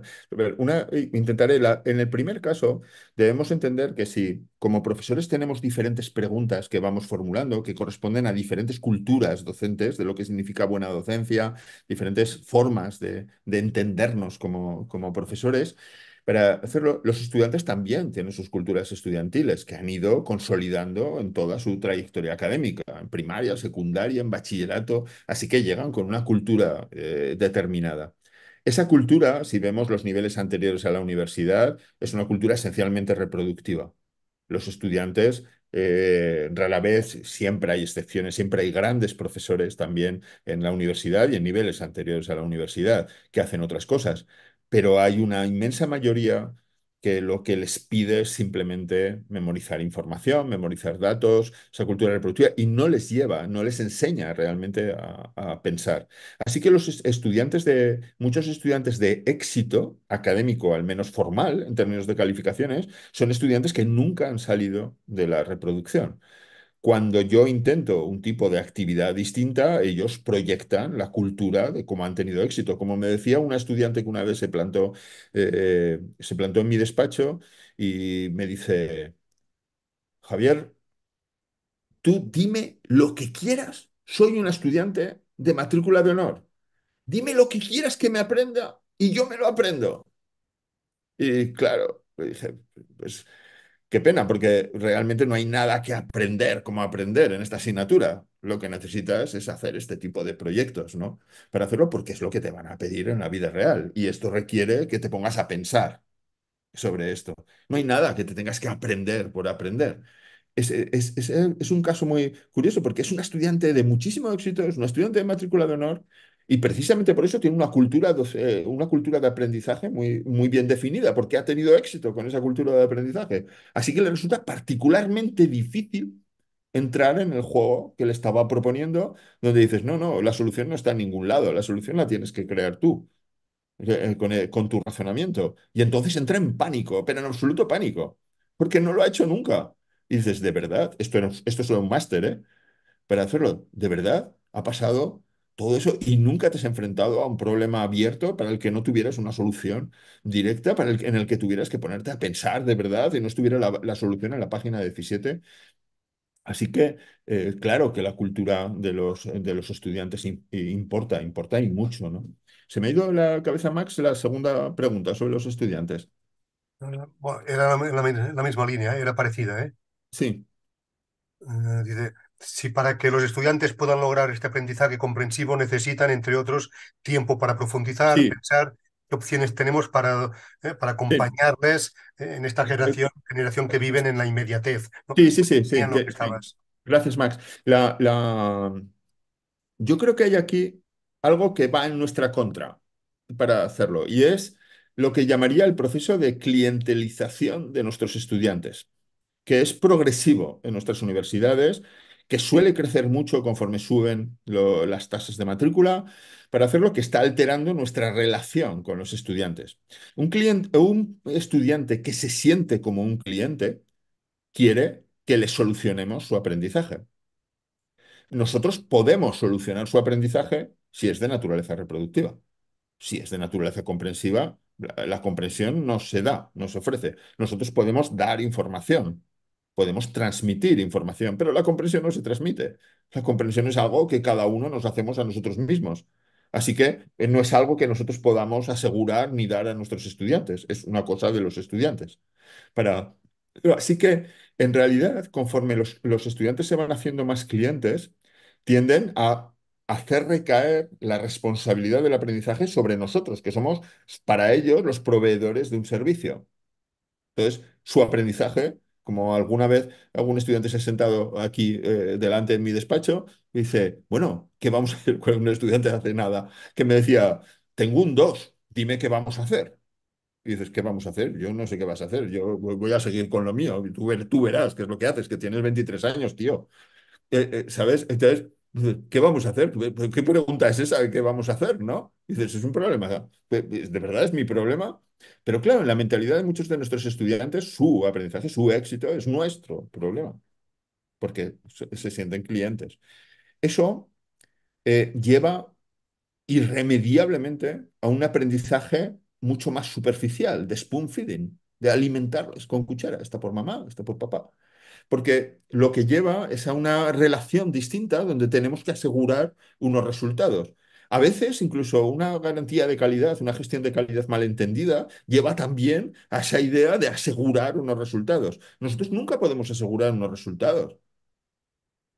intentaré, en el primer caso, debemos entender que si como profesores tenemos diferentes preguntas que vamos formulando, que corresponden a diferentes culturas docentes de lo que significa buena docencia, diferentes formas de entendernos como profesores, para hacerlo, los estudiantes también tienen sus culturas estudiantiles que han ido consolidando en toda su trayectoria académica, en primaria, secundaria, en bachillerato, así que llegan con una cultura determinada. Esa cultura, si vemos los niveles anteriores a la universidad, es una cultura esencialmente reproductiva. Los estudiantes Rara vez, siempre hay excepciones, siempre hay grandes profesores también en la universidad y en niveles anteriores a la universidad que hacen otras cosas, pero hay una inmensa mayoría que lo que les pide es simplemente memorizar información, memorizar datos, esa cultura reproductiva, y no les lleva, no les enseña realmente a pensar. Así que muchos estudiantes de éxito académico, al menos formal, en términos de calificaciones, son estudiantes que nunca han salido de la reproducción. Cuando yo intento un tipo de actividad distinta, ellos proyectan la cultura de cómo han tenido éxito. Como me decía una estudiante que una vez se plantó en mi despacho y me dice, Javier, tú dime lo que quieras. Soy una estudiante de matrícula de honor. Dime lo que quieras que me aprenda y yo me lo aprendo. Y claro, le dije, pues qué pena, porque realmente no hay nada que aprender como aprender en esta asignatura. Lo que necesitas es hacer este tipo de proyectos, ¿no? Para hacerlo porque es lo que te van a pedir en la vida real. Y esto requiere que te pongas a pensar sobre esto. No hay nada que te tengas que aprender por aprender. Es un caso muy curioso porque es una estudiante de muchísimo éxito, es una estudiante de matrícula de honor y precisamente por eso tiene una cultura de aprendizaje muy, muy bien definida porque ha tenido éxito con esa cultura de aprendizaje. Así que le resulta particularmente difícil entrar en el juego que le estaba proponiendo, donde dices, no, no, la solución no está en ningún lado, la solución la tienes que crear tú con tu razonamiento. Y entonces entra en pánico, pero en absoluto pánico, porque no lo ha hecho nunca. Y dices, de verdad, esto es solo un máster, ¿eh? Para hacerlo, de verdad, ha pasado todo eso y nunca te has enfrentado a un problema abierto para el que no tuvieras una solución directa, en el que tuvieras que ponerte a pensar de verdad y no estuviera la solución en la página 17. Así que, claro que la cultura de los estudiantes importa y mucho, ¿no? Se me ha ido de la cabeza, Max, la segunda pregunta sobre los estudiantes. Bueno, era la misma línea, era parecida, ¿eh? Sí, Dice, si para que los estudiantes puedan lograr este aprendizaje comprensivo necesitan, entre otros, tiempo para profundizar, sí, pensar qué opciones tenemos para sí. acompañarles en esta Eh, generación que viven en la inmediatez, ¿no? Sí, sí, sí, En sí, lo que sí. estabas. Gracias, Max. Yo creo que hay aquí algo que va en nuestra contra para hacerlo, y es lo que llamaría el proceso de clientelización de nuestros estudiantes, que es progresivo en nuestras universidades, que suele crecer mucho conforme suben las tasas de matrícula, para hacerlo que está alterando nuestra relación con los estudiantes. Un estudiante que se siente como un cliente quiere que le solucionemos su aprendizaje. Nosotros podemos solucionar su aprendizaje si es de naturaleza reproductiva. Si es de naturaleza comprensiva, la comprensión no se da, no se ofrece. Nosotros podemos dar información, podemos transmitir información, pero la comprensión no se transmite. La comprensión es algo que cada uno nos hacemos a nosotros mismos. Así que no es algo que nosotros podamos asegurar ni dar a nuestros estudiantes, es una cosa de los estudiantes. Para... Así que, en realidad, conforme los estudiantes se van haciendo más clientes, tienden a hacer recaer la responsabilidad del aprendizaje sobre nosotros, que somos para ellos los proveedores de un servicio. Entonces, su aprendizaje, como alguna vez algún estudiante se ha sentado aquí delante en mi despacho, y dice, bueno, ¿qué vamos a hacer con un estudiante hace nada? Que me decía, tengo un 2, dime qué vamos a hacer. Y dices, ¿qué vamos a hacer? Yo no sé qué vas a hacer, yo voy a seguir con lo mío. Tú verás qué es lo que haces, que tienes 23 años, tío. ¿Sabes? Entonces, ¿qué vamos a hacer? ¿Qué pregunta es esa? ¿Qué vamos a hacer? ¿No? Dices, es un problema. ¿De verdad es mi problema? Pero claro, en la mentalidad de muchos de nuestros estudiantes, su aprendizaje, su éxito es nuestro problema, porque se sienten clientes. Eso lleva irremediablemente a un aprendizaje mucho más superficial, de spoon feeding, de alimentarles con cuchara, está por mamá, está por papá. Porque lo que lleva es a una relación distinta donde tenemos que asegurar unos resultados. A veces incluso una garantía de calidad, una gestión de calidad malentendida, lleva también a esa idea de asegurar unos resultados. Nosotros nunca podemos asegurar unos resultados.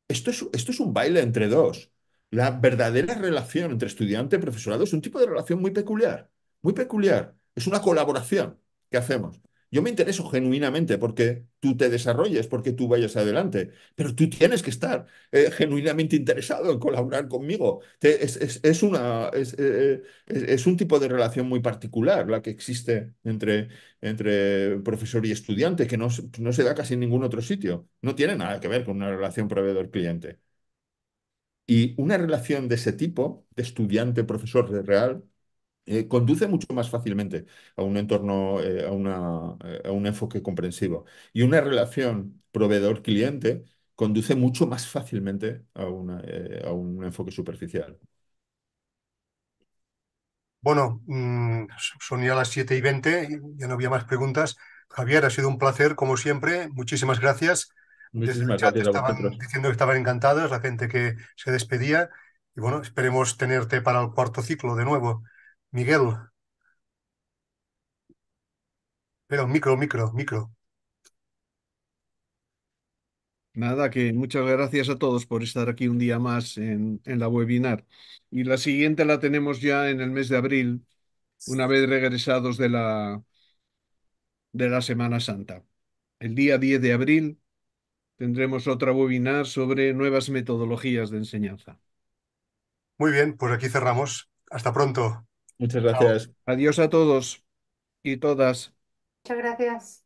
Esto es un baile entre dos. La verdadera relación entre estudiante y profesorado es un tipo de relación muy peculiar, muy peculiar. Es una colaboración que hacemos. Yo me intereso genuinamente porque tú te desarrolles, porque tú vayas adelante, pero tú tienes que estar genuinamente interesado en colaborar conmigo. Es un tipo de relación muy particular la que existe entre profesor y estudiante, que no se da casi en ningún otro sitio. No tiene nada que ver con una relación proveedor-cliente. Y una relación de ese tipo, de estudiante-profesor real, conduce mucho más fácilmente a un entorno, a un enfoque comprensivo. Y una relación proveedor-cliente conduce mucho más fácilmente a un enfoque superficial. Bueno, son ya las 7:20, ya no había más preguntas. Javier, ha sido un placer, como siempre. Muchísimas gracias. Desde el Muchísimas chat gracias a estaban vosotros. diciendo que estaban encantados, la gente que se despedía. Y bueno, esperemos tenerte para el cuarto ciclo de nuevo. Miguel, pero micro. Nada, que muchas gracias a todos por estar aquí un día más en la webinar. Y la siguiente la tenemos ya en el mes de abril, una vez regresados de la Semana Santa. El día 10 de abril tendremos otra webinar sobre nuevas metodologías de enseñanza. Muy bien, pues aquí cerramos. Hasta pronto. Muchas Chao. gracias. Adiós a todos y todas. Muchas gracias.